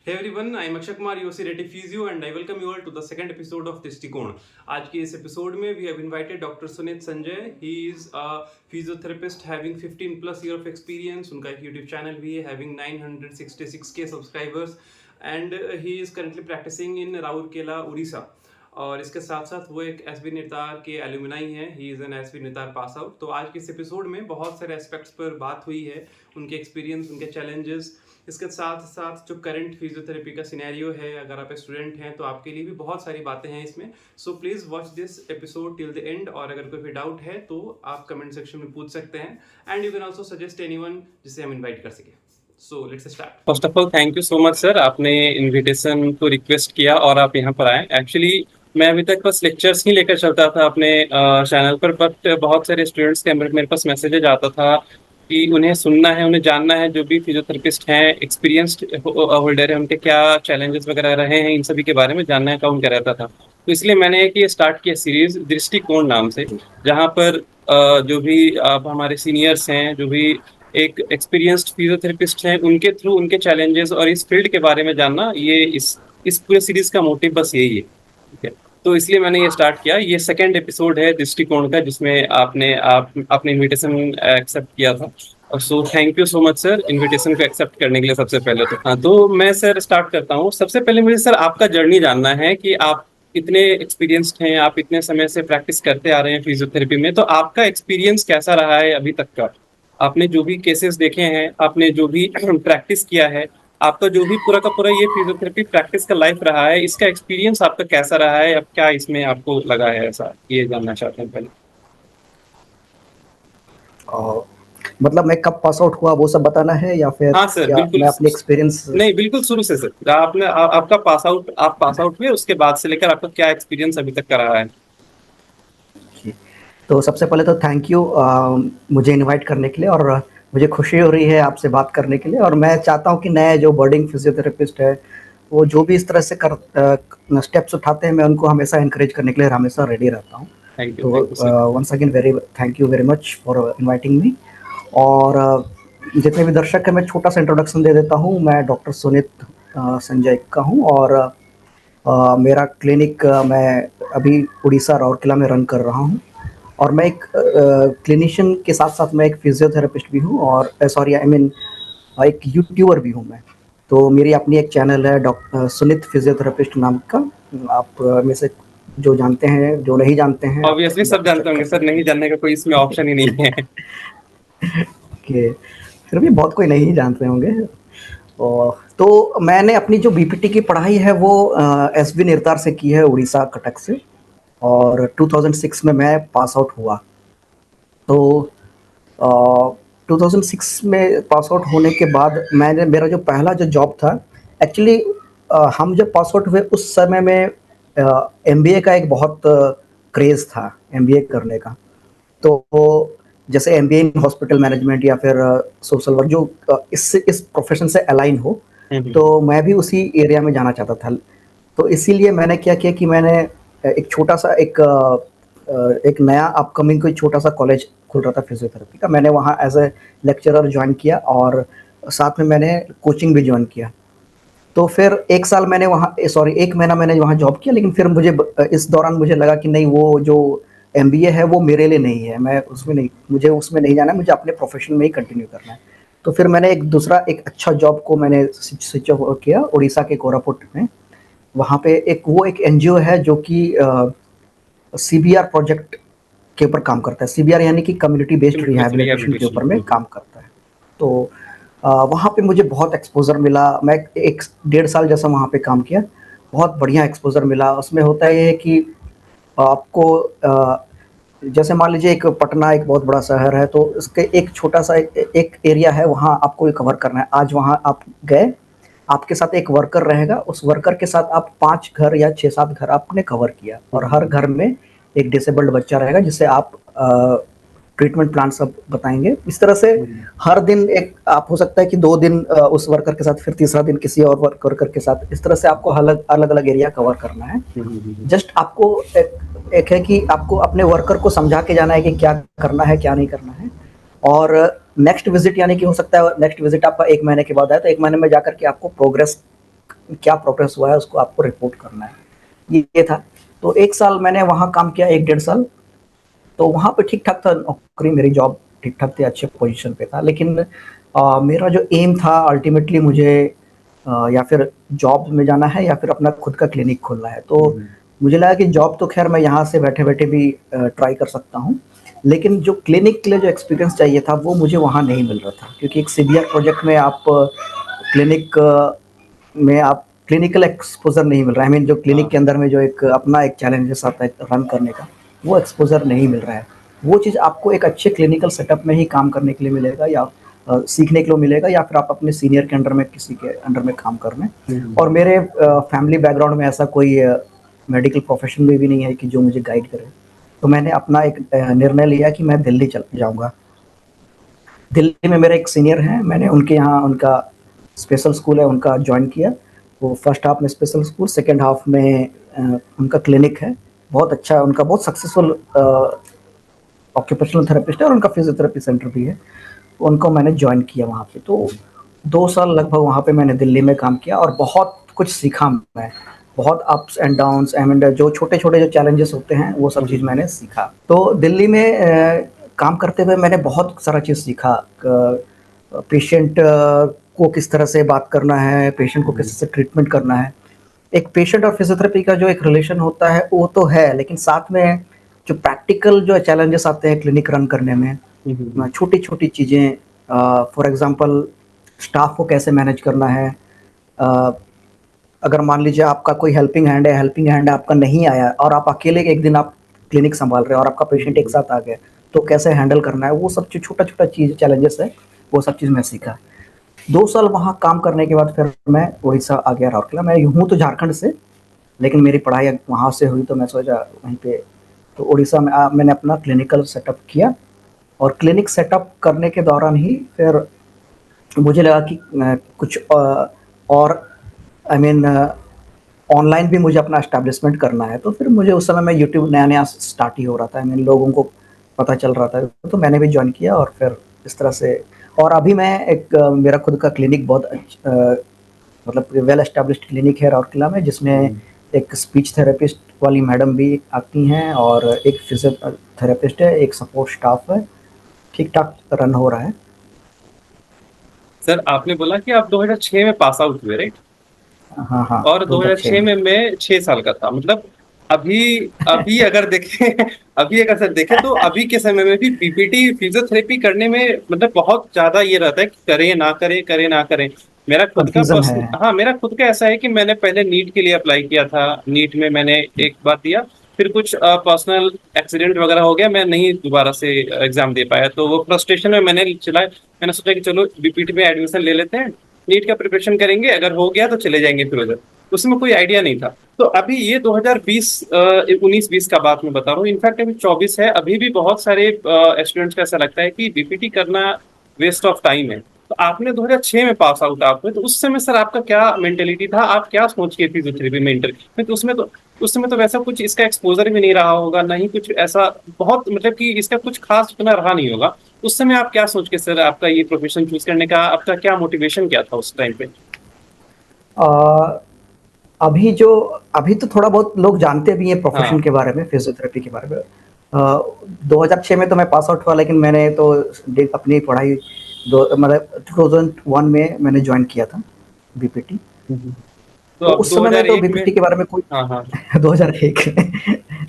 Hey everyone, I am Akshay Kumar, UC Reddy Physio, and I welcome you all to the second episode of Dristikon. आज के इस episode में we have invited Dr. Sunit Sanjay. He is a physiotherapist having 15 plus year of experience. उनका एक YouTube channel भी है having 966k subscribers and he is currently practicing in Rourkela, Orissa. और इसके साथ साथ वो एक एसबी नितार के एल्यूमिनाई हैं. ही इज़ एन एसबी नितार पास आउट. तो आज के इस एपिसोड में बहुत सारे एस्पेक्ट्स पर बात हुई है, उनके एक्सपीरियंस, उनके चैलेंजेस. इसके साथ साथ जो करंट फिजियोथेरेपी का सिनेरियो है, अगर आप स्टूडेंट हैं तो आपके लिए भी बहुत सारी बातें हैं इसमें. So please watch this episode till the end. और अगर कोई भी डाउट है तो आप कमेंट सेक्शन में पूछ सकते हैं. And you can also suggest anyone जिसे हम इन्वाइट कर सकें. So let's start. First of all thank you so much sir, आपने इन्विटेशन को रिक्वेस्ट किया और आप यहाँ पर आए. एक्चुअली मैं अभी तक बस लेक्चर्स ही लेकर चलता था अपने चैनल पर, बट बहुत सारे स्टूडेंट्स के मेरे पास मैसेजेज आता था कि उन्हें सुनना है, उन्हें जानना है, जो भी फिजियोथेरेपिस्ट हैं, एक्सपीरियंस्ड होल्डर है, उनके क्या चैलेंजेस वगैरह रहे हैं, इन सभी के बारे में जानना का उनका रहता था. तो इसलिए मैंने एक ये स्टार्ट किया सीरीज दृष्टिकोण नाम से, जहाँ पर जो भी आप हमारे सीनियर्स हैं, जो भी एक एक्सपीरियंस्ड फिजियोथेरेपिस्ट हैं, उनके थ्रू उनके चैलेंजेस और इस फील्ड के बारे में जानना, ये इस पूरे सीरीज का मोटिव बस यही है. ठीक है, तो इसलिए मैंने ये स्टार्ट किया. ये सेकंड एपिसोड है दृष्टिकोण का, जिसमें आपने इनविटेशन एक्सेप्ट किया था. और so thank you so much sir invitation को एक्सेप्ट करने के लिए. सबसे पहले तो हाँ, तो मैं सर स्टार्ट करता हूँ. सबसे पहले मुझे सर आपका जर्नी जानना है कि आप इतने एक्सपीरियंस्ड हैं, आप इतने समय से प्रैक्टिस करते आ रहे हैं फिजियोथेरेपी में, तो आपका एक्सपीरियंस कैसा रहा है अभी तक का? आपने जो भी केसेस देखे हैं, आपने जो भी प्रैक्टिस किया है, आपका जो भी पूरा का पूरा ये फिजियोथेरेपी प्रैक्टिस का लाइफ रहा है, इसका एक्सपीरियंस आपका कैसा रहा है? अब क्या इसमें आपको लगा है ऐसा, ये जानना चाहते हैं पहले. मतलब मैं कब पास आउट हुआ वो सब बताना है या फिर हाँ सर, क्या बिल्कुल. मैं अपने एक्सपीरियंस? नहीं, बिल्कुल शुरू से सर. आपका आप पास आउट हुए, उसके बाद से लेकर आपका क्या एक्सपीरियंस अभी तक का रहा है? तो सबसे पहले तो थैंक यू मुझे इनवाइट करने के लिए, और मुझे खुशी हो रही है आपसे बात करने के लिए. और मैं चाहता हूं कि नए जो बर्डिंग फिजियोथेरेपिस्ट है, वो जो भी इस तरह से स्टेप्स उठाते हैं, मैं उनको हमेशा इनकरेज करने के लिए हमेशा रेडी रहता हूं. Thank you. तो once again thank you very much for inviting me. और जितने भी दर्शक हैं, मैं छोटा सा इंट्रोडक्शन दे देता हूँ. मैं डॉक्टर सुनीत संजय का हूँ, और मेरा क्लिनिक मैं अभी उड़ीसा राउरकेला में रन कर रहा हूँ. और मैं एक क्लिनिशियन के साथ साथ मैं एक फिजियोथेरेपिस्ट भी हूँ, और सॉरी आई मीन एक यूट्यूबर भी हूँ मैं. तो मेरी अपनी एक चैनल है डॉक्टर सुनीत फिजियोथेरेपिस्ट नाम का. आप में से जो जानते हैं, जो नहीं जानते हैं, ऑब्वियसली सब जानते होंगे सर, नहीं जानने का कोई इसमें ऑप्शन ही नहीं है. कि फिर भी बहुत कोई नहीं जानते होंगे. और तो मैंने अपनी जो बीपीटी की पढ़ाई है वो एसबी निर्तार से की है, उड़ीसा कटक से. और 2006 में मैं पास आउट हुआ. तो 2006 में पास आउट होने के बाद मेरा जो पहला जो जॉब था, एक्चुअली हम जब पास आउट हुए उस समय में एमबीए का एक बहुत क्रेज़ था एमबीए करने का. तो जैसे एमबीए इन हॉस्पिटल मैनेजमेंट या फिर सोशल वर्क, जो इस प्रोफेशन से अलाइन हो, तो मैं भी उसी एरिया में जाना चाहता था. तो इसीलिए मैंने क्या किया कि मैंने एक छोटा सा एक नया अपकमिंग कोई छोटा सा कॉलेज खुल रहा था फिजियोथेरेपी का. मैंने वहाँ एज ए लेक्चरर ज्वाइन किया, और साथ में मैंने कोचिंग भी ज्वाइन किया. तो फिर एक महीना मैंने वहाँ जॉब किया. लेकिन फिर मुझे इस दौरान मुझे लगा कि नहीं, वो जो एमबीए है वो मेरे लिए नहीं है, मुझे उसमें नहीं जाना है, मुझे अपने प्रोफेशन में ही कंटिन्यू करना है. तो फिर मैंने एक अच्छा जॉब को मैंने स्विच किया उड़ीसा के कोरापुट में. वहाँ पे एक एनजीओ है जो कि सीबीआर प्रोजेक्ट के ऊपर काम करता है. सीबीआर यानी कि कम्युनिटी बेस्ड रिहैबिलिटेशन के ऊपर में काम करता है. तो वहाँ पे मुझे बहुत एक्सपोजर मिला. मैं 1.5 साल जैसा वहाँ पे काम किया. बहुत बढ़िया एक्सपोजर मिला. उसमें होता ये है कि आपको जैसे मान लीजिए एक पटना एक बहुत बड़ा शहर है, तो उसके एक छोटा सा एक एरिया है, वहाँ आपको कवर करना है. आज वहाँ आप गए, आपके साथ एक वर्कर रहेगा, उस वर्कर के साथ आप 5 घर या 6-7 घर आपने कवर किया, और हर घर में एक डिसेबल्ड बच्चा रहेगा जिसे आप ट्रीटमेंट प्लान सब बताएंगे. इस तरह से हर दिन आप हो सकता है कि 2 दिन उस वर्कर के साथ, फिर तीसरा दिन किसी और वर्कर के साथ. इस तरह से आपको अलग अलग एरिया कवर करना है. जस्ट आपको एक है कि आपको अपने वर्कर को समझा के जाना है कि क्या करना है, क्या नहीं करना है. और नेक्स्ट विजिट, यानी कि हो सकता है नेक्स्ट विजिट आपका 1 महीने के बाद आए, तो 1 महीने में जाकर के आपको प्रोग्रेस क्या प्रोग्रेस हुआ है उसको आपको रिपोर्ट करना है, ये था। तो 1 साल मैंने वहाँ काम किया, 1 डेढ़ साल। तो वहाँ पे ठीक-ठाक था नौकरी, मेरी जॉब ठीक-ठाक थी, अच्छे पोज़ीशन पे था। लेकिन मेरा जो एम था अल्टीमेटली मुझे या फिर जॉब में जाना है या फिर अपना खुद का क्लिनिक खोलना है। तो मुझे लगा कि जॉब तो ख़ैर मैं यहाँ से बैठे-बैठे भी ट्राई कर सकता हूँ। लेकिन जो क्लिनिक के लिए जो एक्सपीरियंस चाहिए था वो मुझे वहाँ नहीं मिल रहा था, क्योंकि एक सीबीआर प्रोजेक्ट में आप क्लिनिक में आप क्लिनिकल एक्सपोज़र नहीं मिल रहा है। आई मीन जो क्लिनिक के अंदर में जो एक अपना एक चैलेंजेस आता है रन करने का, वो एक्सपोज़र नहीं मिल रहा है। वो चीज़ आपको एक अच्छे क्लिनिकल सेटअप में ही काम करने के लिए मिलेगा, या सीखने के लिए मिलेगा, या फिर आप अपने सीनियर के अंडर में किसी के अंडर में काम कर रहे हैं। और मेरे फैमिली बैकग्राउंड में ऐसा कोई मेडिकल प्रोफेशन में भी नहीं है कि जो मुझे गाइड करे। तो मैंने अपना एक निर्णय लिया कि मैं दिल्ली चल जाऊँगा। दिल्ली में मेरे एक सीनियर हैं, मैंने उनके यहाँ उनका स्पेशल स्कूल है, उनका जॉइन किया। वो फर्स्ट हाफ में स्पेशल स्कूल, सेकंड हाफ में उनका क्लिनिक है। बहुत अच्छा, उनका बहुत सक्सेसफुल ऑक्यूपेशनल थेरेपिस्ट है, और उनका फिजियोथेरेपी सेंटर भी है। उनको मैंने जॉइन किया वहाँ पे। तो 2 साल लगभग वहाँ पे मैंने दिल्ली में काम किया और बहुत कुछ सीखा मैं। बहुत ups and downs, I mean जो छोटे-छोटे जो चैलेंजेस होते हैं वो सब चीज़ मैंने सीखा। तो दिल्ली में काम करते हुए मैंने बहुत सारा चीज़ सीखा। पेशेंट को किस तरह से बात करना है, पेशेंट को किस तरह से ट्रीटमेंट करना है। एक पेशेंट और फिजियोथेरेपी का जो एक रिलेशन होता है वो तो है, लेकिन साथ में जो प्रैक्टिकल जो चैलेंजेस आते हैं क्लिनिक रन करने में, छोटी-छोटी चीज़ें, फॉर एग्ज़ाम्पल स्टाफ को कैसे मैनेज करना है। अ, अगर मान लीजिए आपका कोई हेल्पिंग हैंड आपका नहीं आया और आप अकेले एक दिन आप क्लिनिक सँभाल रहे हो और आपका पेशेंट एक साथ आ गया, तो कैसे हैंडल करना है, वो सब जो छोटा-छोटा चीज़ चैलेंजेस है, वो सब चीज़ मैं सीखा। 2 साल वहाँ काम करने के बाद फिर मैं उड़ीसा आ गया, राउरकेला। मैं हूँ तो झारखंड से, लेकिन मेरी पढ़ाई वहाँ से हुई, तो मैं सोचा वहीं पे, तो उड़ीसा में मैंने अपना क्लिनिकल सेटअप किया। और क्लिनिक सेटअप करने के दौरान ही फिर मुझे लगा कि कुछ और आई मीन ऑनलाइन भी मुझे अपना एस्टेब्लिशमेंट करना है। तो फिर मुझे उस समय मैं यूट्यूब नया-नया स्टार्ट ही हो रहा था, आई मीन लोगों को पता चल रहा था, तो मैंने भी जॉइन किया और फिर इस तरह से। और अभी मैं एक मेरा खुद का क्लिनिक बहुत मतलब वेल एस्टेब्लिश्ड क्लिनिक है राउरकेला में, जिसमें एक स्पीच थेरेपिस्ट वाली मैडम भी आती हैं और एक फिजियोथेरेपिस्ट है, एक सपोर्ट स्टाफ है। ठीक-ठाक रन हो रहा है। सर आपने बोला कि आप 2006 में पास आउट हुए, राइट? हाँ, हाँ, और 2006 2006 में। में मैं 6 साल का था, मतलब अभी अभी अगर देखें अभी अगर सर देखें तो अभी के समय में भी पीपीटी फिजियोथेरेपी करने में मतलब बहुत ज्यादा ये रहता है कि करें ना करें, करें ना करें। मेरा खुद का कन्फ्यूज़न है। हाँ, मेरा खुद का ऐसा है कि मैंने पहले नीट के लिए अप्लाई किया था। नीट में मैंने एक बार दिया, फिर कुछ पर्सनल एक्सीडेंट वगैरह हो गया, मैं नहीं दोबारा से एग्जाम दे पाया। तो वो फ्रस्ट्रेशन में मैंने सोचा कि चलो बीपीटी में एडमिशन ले लेते हैं, नीट का प्रिपरेशन करेंगे, अगर हो गया तो चले जाएंगे फिर उधर। उसमें कोई आइडिया नहीं था। तो अभी ये 2020 19-20 का बात मैं बता रहा हूँ, इनफैक्ट अभी 24 है, अभी भी बहुत सारे स्टूडेंट्स को ऐसा लगता है कि बीपीटी करना वेस्ट ऑफ टाइम है। तो आपने 2006 में पास आउट आप हुए, तो उस समय सर आपका क्या मेंटेलिटी था, आप क्या सोच के फिजियोथेरेपी में इंटर में? तो उसमें तो उस समय तो वैसा कुछ इसका एक्सपोजर भी नहीं रहा होगा, ना ही कुछ ऐसा बहुत मतलब कि इसका कुछ खास उतना रहा नहीं होगा। उस समय आप क्या सोच के सर आपका ये प्रोफेशन चूज करने का आपका क्या मोटिवेशन क्या था उस टाइम पे? अ, अभी तो थोड़ा बहुत लोग जानते भी हैं हाँ। प्रोफेशन के बारे में, फिजियोथेरेपी के बारे में। 2006 में तो मैं पास आउट हुआ, लेकिन मैंने तो अपनी पढ़ाई मतलब 2001 में मैंने ज्वाइन किया था बीपीटी। तो तो अब उस समय में तो 2001 में। बीपीटी के बारे में कोई हाँ हाँ। 2001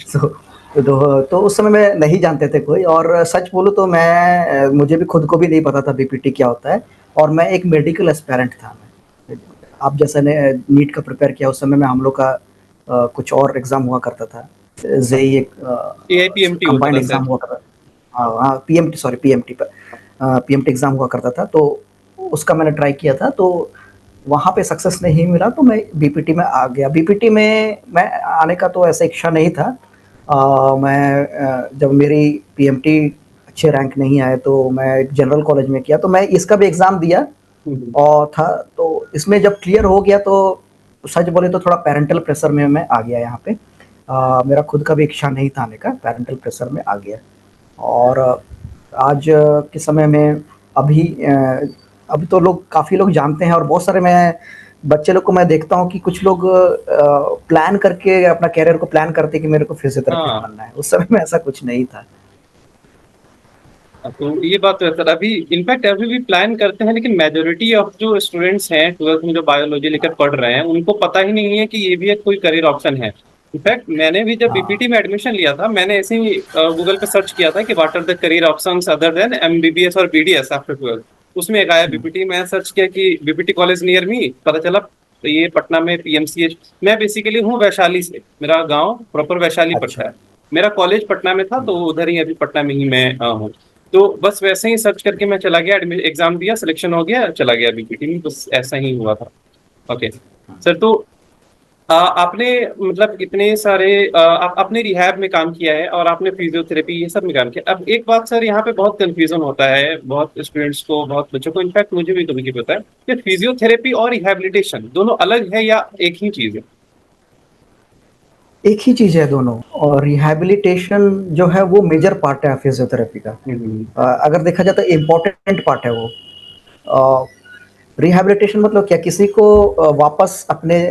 सो तो उस समय में नहीं जानते थे कोई, और सच बोलूँ तो मैं मुझे भी खुद को भी नहीं पता था बीपीटी क्या होता है। और मैं एक मेडिकल एस्पिरेंट था। मैं आप जैसे ने नीट का प्रिपेयर किया, उस समय में हम लोग का कुछ और एग्ज़ाम हुआ करता था। जेईई एक एआईपीएमटी होता कंबाइंड था एग्ज़ाम सर। हुआ करता था। हाँ, हाँ, पीएमटी, सॉरी पीएमटी पर पीएमटी एग्ज़ाम हुआ करता था, तो उसका मैंने ट्राई किया था। तो वहाँ पे सक्सेस नहीं मिला, तो मैं बीपीटी में आ गया। बीपीटी में मैं आने का तो ऐसा इच्छा नहीं था। मैं जब मेरी पीएमटी अच्छे रैंक नहीं आए, तो मैं एक जनरल कॉलेज में किया, तो मैं इसका भी एग्ज़ाम दिया और था। तो इसमें जब क्लियर हो गया, तो सच बोले तो थोड़ा पैरेंटल प्रेशर में मैं आ गया यहाँ पे। मेरा खुद का भी इच्छा नहीं था आने का, पैरेंटल प्रेशर में आ गया। और आज के समय में अभी अभी तो लोग काफ़ी लोग जानते हैं, और बहुत सारे मैं बच्चे लोग को मैं देखता हूँ कि कुछ लोग प्लान करके अपना करियर को प्लान करते हैं कि मेरे को फिजियोथेरेपिस्ट हाँ, बनना है। उस समय में ऐसा कुछ नहीं था। तो ये बात तो है सर। अभी इनफैक्ट अभी भी प्लान करते हैं, लेकिन मेजोरिटी ऑफ जो स्टूडेंट्स हैं 12th में जो बायोलॉजी लेकर पढ़ रहे हैं, उनको पता ही नहीं है कि ये भी एक कोई करियर ऑप्शन है। इनफैक्ट मैंने भी जब हाँ, बीपीटी में एडमिशन लिया था, मैंने ऐसे ही गूगल पे सर्च किया था कि what are the career options other than MBBS और बीडीएस आफ्टर 12th। उसमें एक आया हुँ, बीपीटी। मैं सर्च किया कि बीपीटी कॉलेज नियर मी, पता चला तो ये पटना में पीएमसीएच। मैं बेसिकली हूँ वैशाली से, मेरा गांव प्रॉपर वैशाली अच्छा। पड़ता है। मेरा कॉलेज पटना में था, हुँ, तो उधर ही अभी पटना में ही मैं हूँ। तो बस वैसे ही सर्च करके मैं चला गया, एग्जाम दिया, सिलेक्शन हो गया, चला गया बीपीटी में। बस ऐसा ही हुआ था। ओके हुँ। सर। तो आपने मतलब इतने सारे आपने रिहैब में काम किया है और आपने फिजियोथेरेपी ये सब में काम किया। अब एक बात सर, यहाँ पे बहुत कंफ्यूजन होता है बहुत स्टूडेंट्स को, बहुत बच्चों को, इनफैक्ट मुझे भी कभी कभी होता है कि फिजियोथेरेपी और रिहैबिलिटेशन दोनों अलग है या एक ही चीज है। एक ही चीज़ है दोनों, और रिहैबिलिटेशन जो है वो मेजर पार्ट है फिजियोथेरेपी का। हम्म। अगर देखा जाए तो इम्पोर्टेंट पार्ट है वो। अ, रिहैबिलिटेशन मतलब क्या, किसी को वापस अपने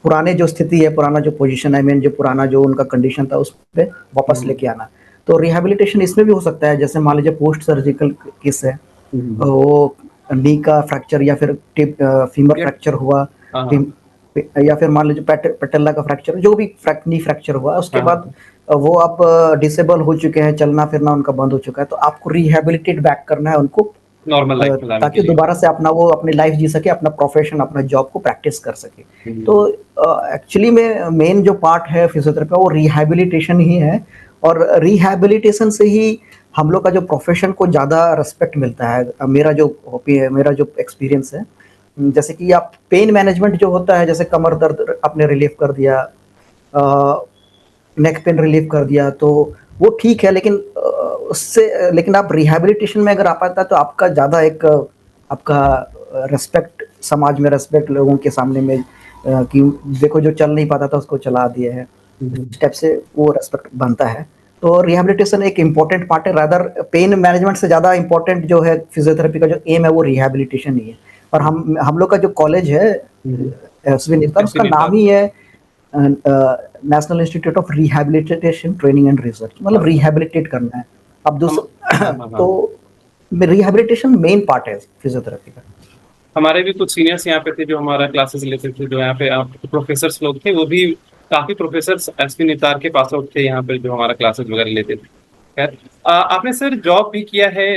पुराने जो स्थिति है, पुराना जो पोजीशन है, मेन जो पुराना जो उनका कंडीशन था उस पे वापस हम्म। लेके आना। तो रिहैबिलिटेशन इसमें भी हो सकता है, जैसे मान लीजिए पोस्ट सर्जिकल केस है, हम्म। वो नी का फ्रैक्चर या फिर फीमर या- फ्रैक्चर हुआ, हाँ हाँ। फिम- या फिर मान लीजिए पेटेला का फ्रैक्चर, जो भी नी फ्रैक्चर हुआ उसके हाँ बाद हाँ। वो आप डिसेबल हो चुके हैं, चलना फिरना उनका बंद हो चुका है, तो आपको रिहैबिलिटेट बैक करना है उनको, नॉर्मल लाइफ में लाने के ताकि लिए। दोबारा से अपना वो अपनी लाइफ जी सके, अपना प्रोफेशन अपना जॉब को प्रैक्टिस कर सके। तो हम्म। एक्चुअली में मेन जो पार्ट है फिजियोथेरेपी का वो रिहैबिलिटेशन ही है। और रिहैबिलिटेशन से ही हम लोग का जो प्रोफेशन को ज़्यादा रिस्पेक्ट मिलता है। मेरा जो एक्सपीरियंस है, जैसे कि आप पेन मैनेजमेंट जो होता है, जैसे कमर दर्द आपने रिलीफ कर दिया, नेक पेन रिलीफ कर दिया, तो वो ठीक है, लेकिन उससे लेकिन आप रिहैबिलिटेशन में अगर आ पाता है तो आपका ज़्यादा एक आपका रिस्पेक्ट, समाज में रिस्पेक्ट, लोगों के सामने में कि देखो जो चल नहीं पाता था उसको चला दिया है, हम्म। स्टेप से वो रिस्पेक्ट बनता है। तो रिहैबिलिटेशन एक इम्पॉर्टेंट पार्ट है, रादर पेन मैनेजमेंट से ज़्यादा इम्पॉर्टेंट जो है फिजियोथेरेपी का जो एम है वो रिहैबिलिटेशन ही है। और हम लोग का जो कॉलेज है हम्म। एसवी निर्धन, ऐसे उसका नहीं था। नाम ही है national institute of rehabilitation training and research, मतलब हाँ रिहैबिलिटेट करना है। अब हम दूसरा हाँ हाँ हाँ। तो रिहैबिलिटेशन मेन पार्ट है फिजियोथेरेपी का। हमारे भी कुछ सीनियर्स यहाँ पे थे जो हमारा क्लासेस लेते थे, जो यहाँ पे प्रोफेसर्स लोग थे, वो भी काफी प्रोफेसर्स एसपी नितार के पास आउट थे यहाँ पे, जो हमारा क्लासेस वगैरह लेते थे। खैर आपने सर जॉब भी किया है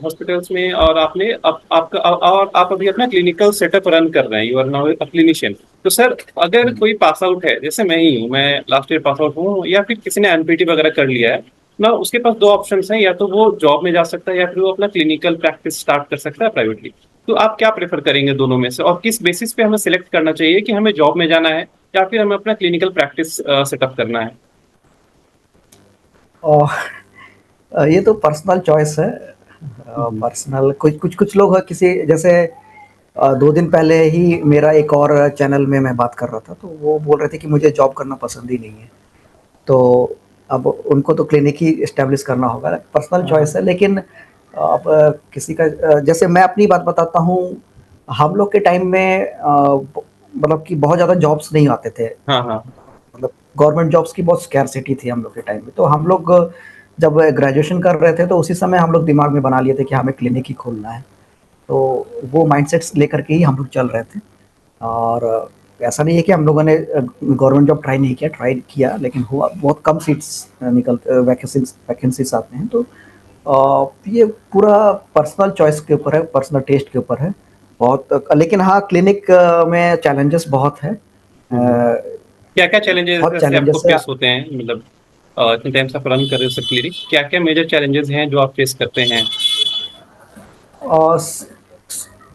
हॉस्पिटल्स में, और आपने और आप अभी अपना क्लिनिकल सेटअप रन कर रहे हैं, you are now a clinician. तो सर अगर कोई पास आउट है, जैसे मैं ही हूँ, मैं लास्ट ईयर पास आउट हूँ, या फिर किसी ने एनपीटी वगैरह कर लिया है ना, उसके पास दो ऑप्शन हैं, या तो वो जॉब में जा सकता है या फिर वो अपना क्लिनिकल प्रैक्टिस स्टार्ट कर सकता है प्राइवेटली। तो आप क्या प्रेफर करेंगे दोनों में से, और किस बेसिस पे हमें सिलेक्ट करना चाहिए कि हमें जॉब में जाना है या फिर हमें अपना क्लिनिकल प्रैक्टिस सेटअप करना है। और ये तो पर्सनल चॉइस है। हम्म। पर्सनल कुछ कुछ कुछ लोग हैं, किसी जैसे 2 दिन पहले ही मेरा एक और चैनल में मैं बात कर रहा था, तो वो बोल रहे थे कि मुझे जॉब करना पसंद ही नहीं है। तो अब उनको तो क्लिनिक ही इस्टेब्लिश करना होगा, पर्सनल हाँ हाँ। चॉइस है। लेकिन अब किसी का जैसे मैं अपनी बात बताता हूँ, हम लोग के टाइम में मतलब कि बहुत ज़्यादा जॉब्स नहीं आते थे, हाँ हाँ। मतलब गवर्नमेंट जॉब्स की बहुत स्कैरसिटी थी हम लोग के टाइम में। तो हम लोग जब ग्रेजुएशन कर रहे थे तो उसी समय हम लोग दिमाग में बना लिए थे कि हमें क्लिनिक ही खोलना है। तो वो माइंडसेट्स लेकर के ही हम लोग चल रहे थे। और ऐसा नहीं है कि हम लोगों ने गवर्नमेंट जॉब ट्राई नहीं किया, ट्राई किया, लेकिन हुआ बहुत कम सीट्स निकलते, वैकेंसीज आते हैं। तो ये पूरा पर्सनल चॉइस के ऊपर है, पर्सनल टेस्ट के ऊपर है बहुत। लेकिन हाँ, क्लिनिक में चैलेंजेस बहुत है, क्या क्या चैलेंजेस बहुत ऐसे आपको चैलेंजेस है। फेस होते हैं, मतलब इतने टाइम से आप रन कर रहे हो सर क्लिनिक, क्या क्या मेजर चैलेंजेस हैं जो आप फेस करते हैं। और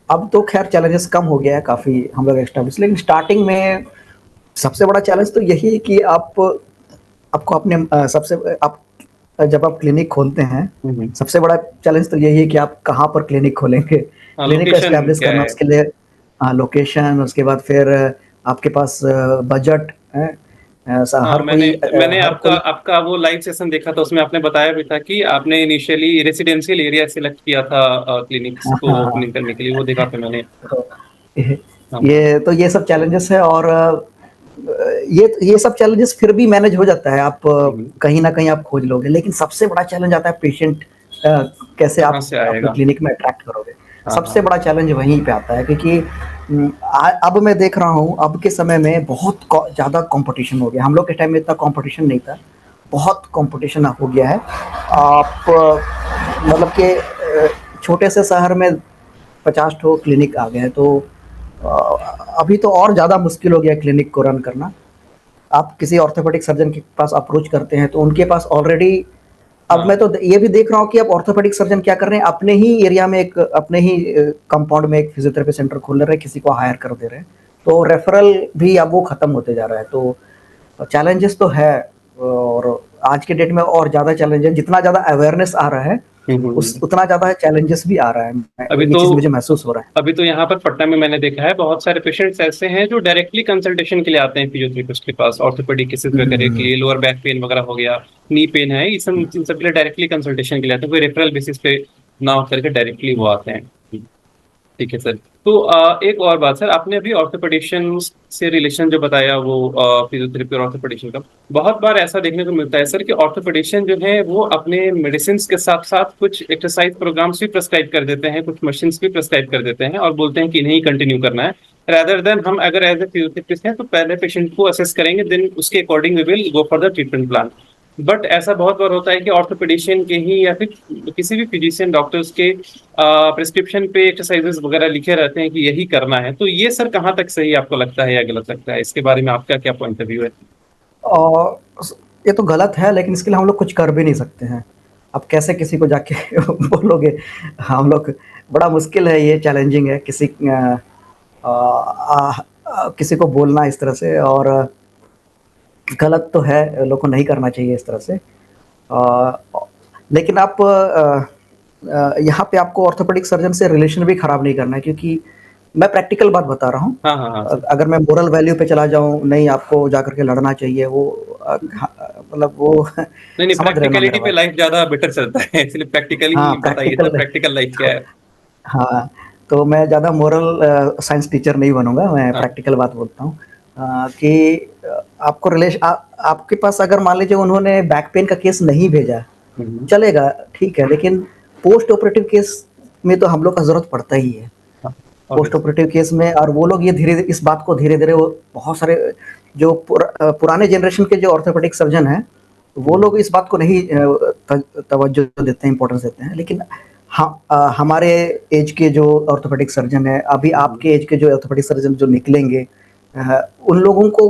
अब तो खैर चैलेंजेस कम हो गया है काफ़ी, हम लोग एस्टेब्लिश, लेकिन स्टार्टिंग में सबसे बड़ा चैलेंज तो यही है कि आपको अपने सबसे आप जब आप क्लिनिक खोलते हैं, हम्म। सबसे बड़ा चैलेंज तो यही है कि आप कहाँ पर क्लिनिक खोलेंगे। हाँ, क्लिनिक को लोकेशन एस्टेब्लिश क्या करना, है। उसके लिए लोकेशन, उसके बाद फिर आपके पास बजट है। हाँ, मैंने हर आपका कोई आपका वो लाइव सेशन देखा था, उसमें आपने बताया भी था कि आपने इनिशियली रेसिडेंशियल एरिया सिलेक्ट किया था क्लिनिक्स हाँ, को हाँ, ओपनिंग करने के लिए, वो देखा था मैंने। हाँ। हाँ, ये सब चैलेंजेस है और ये सब चैलेंजेस फिर भी मैनेज हो जाता है। आप हम्म, कहीं ना कहीं आप खोज लोगे, लेकिन सबसे बड़ा चैलेंज आता है पेशेंट कैसे कहाँ आप से अपने आएगा? क्लिनिक में अट्रैक्ट करोगे। हाँ सबसे हाँ। बड़ा चैलेंज वहीं पे आता है, क्योंकि अब मैं देख रहा हूँ अब के समय में बहुत ज़्यादा कंपटीशन हो गया। हम लोग के टाइम में इतना कंपटीशन नहीं था, बहुत कंपटीशन हो गया है। आप मतलब कि छोटे से शहर में 50 ठो क्लिनिक आ गए हैं, तो अभी तो और ज़्यादा मुश्किल हो गया क्लिनिक को रन करना। आप किसी ऑर्थोपेडिक सर्जन के पास अप्रोच करते हैं तो उनके पास ऑलरेडी, अब मैं हाँ, तो ये भी देख रहा हूँ कि अब ऑर्थोपेडिक सर्जन क्या कर रहे हैं, अपने ही एरिया में एक, अपने ही कंपाउंड में एक फिजियोथेरेपी सेंटर खोल रहे हैं, किसी को हायर कर दे रहे हैं। तो रेफरल भी अब वो खत्म होते जा रहा है। तो चैलेंजेस तो है, और आज के डेट में और ज़्यादा चैलेंज है। जितना ज़्यादा अवेयरनेस आ रहा है उस हम्म। उतना ज़्यादा चैलेंजेस भी आ रहा है। अभी ये तो चीज़ मुझे महसूस हो रहा है। अभी तो यहाँ पर पटना में मैंने देखा है बहुत सारे पेशेंट्स ऐसे हैं जो डायरेक्टली कंसल्टेशन के लिए आते हैं फिजियोथेरेपिस्ट के पास, ऑर्थोपेडिक केसेस वगैरह के हम्म। लिए, लोअर बैक पेन वगैरह हो गया, नी पेन है, इन सब के लिए डायरेक्टली कंसल्टेशन के लिए आते हैं, कोई रेफरल बेसिस पे ना होकर के डायरेक्टली वो आते हैं। ठीक है सर। तो एक और बात सर, आपने अभी ऑर्थोपेडिशियन से रिलेशन जो बताया वो फिजियोथेरेपी और ऑर्थोपेडिशियन का, बहुत बार ऐसा देखने को मिलता है सर कि ऑर्थोपेडिशियन जो है वो अपने मेडिसिन के साथ साथ कुछ एक्सरसाइज प्रोग्राम्स भी प्रेस्क्राइब कर देते हैं, कुछ मशीन्स भी प्रेस्क्राइब कर देते हैं और बोलते हैं कि इन्हें कंटिन्यू करना है। रादर देन हम अगर एज ए फिजियोथेरेपिस्ट हैं तो पहले पेशेंट को असेस करेंगे, देन उसके according we will go for the treatment plan. But ऐसा बहुत बार होता है कि ऑर्थोपेडिशियन के ही या फिर किसी भी फिजिशियन डॉक्टर्स के प्रिस्क्रिप्शन पे एक्सरसाइजेस वगैरह लिखे रहते हैं कि यही करना है। तो ये सर कहाँ तक सही आपको लगता है या गलत लगता है? इसके बारे में आपका क्या पॉइंट ऑफ व्यू है? और ये तो गलत है, लेकिन इसके लिए हम लोग कुछ कर भी नहीं सकते हैं। अब कैसे किसी को जाके बोलोगे, हम लोग, बड़ा मुश्किल है, ये चैलेंजिंग है किसी किसी को बोलना इस तरह से। और गलत तो है, लोग को नहीं करना चाहिए इस तरह से। लेकिन आप यहाँ पे आपको ऑर्थोपेडिक सर्जन से रिलेशन भी खराब नहीं करना है, क्योंकि मैं प्रैक्टिकल बात बता रहा हूँ। हाँ हाँ हाँ सर। अगर मैं मोरल वैल्यू पे चला जाऊँ, नहीं आपको जा करके लड़ना चाहिए, वो मतलब वो नहीं नहीं, समझ रहे हैं ना प्रैक्टिकलिटी मेरा पे बात? लाइफ ज्यादा बेटर चलता है, इसलिए हाँ, प्रैक्टिकली बताइए सर, प्रैक्टिकल। प्रैक्टिकल लाइफ क्या है? हाँ, तो मैं ज़्यादा मोरल साइंस टीचर नहीं बनूँगा, मैं हाँ। प्रैक्टिकल बात बोलता हूँ। कि आपको आपके पास अगर मान लीजिए उन्होंने बैक पेन का केस नहीं भेजा, हम्म, चलेगा, ठीक है, लेकिन पोस्ट ऑपरेटिव केस में तो हम लोग का ज़रूरत पड़ता ही है। हाँ, पोस्ट obvious। ऑपरेटिव केस में, और वो लोग ये धीरे इस बात को धीरे धीरे, वो बहुत सारे जो पुराने जनरेशन के जो ऑर्थोपेडिक सर्जन हैं, वो हम्म, लोग इस बात को नहीं तवज्जो देते हैं, इंपॉर्टेंस देते हैं। लेकिन हमारे एज के जो ऑर्थोपेडिक सर्जन है, अभी हम्म, आपके एज के जो ऑर्थोपेडिक सर्जन जो निकलेंगे, उन लोगों को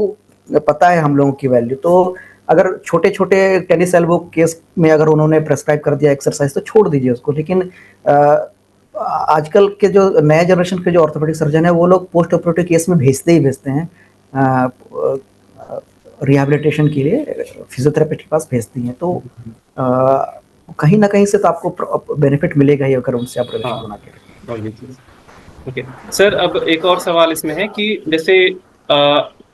पता है हम लोगों की वैल्यू। तो अगर छोटे छोटे टेनिस एल्बो केस में अगर उन्होंने प्रेस्क्राइब कर दिया एक्सरसाइज, तो छोड़ दीजिए उसको। लेकिन आजकल के जो नए जनरेशन के जो ऑर्थोपेडिक सर्जन है, वो लोग पोस्ट ऑपरेटिव केस में भेजते ही भेजते हैं, रिहैबिलिटेशन के लिए फिजियोथेरेपिस्ट के पास भेजती हैं। तो हम्म, अ, कहीं ना कहीं से तो आपको बेनिफिट मिलेगा ही, अगर उनसे आप हाँ, रिलेशन बना के रखें। obvious। ओके सर, अब एक और सवाल इसमें है कि जैसे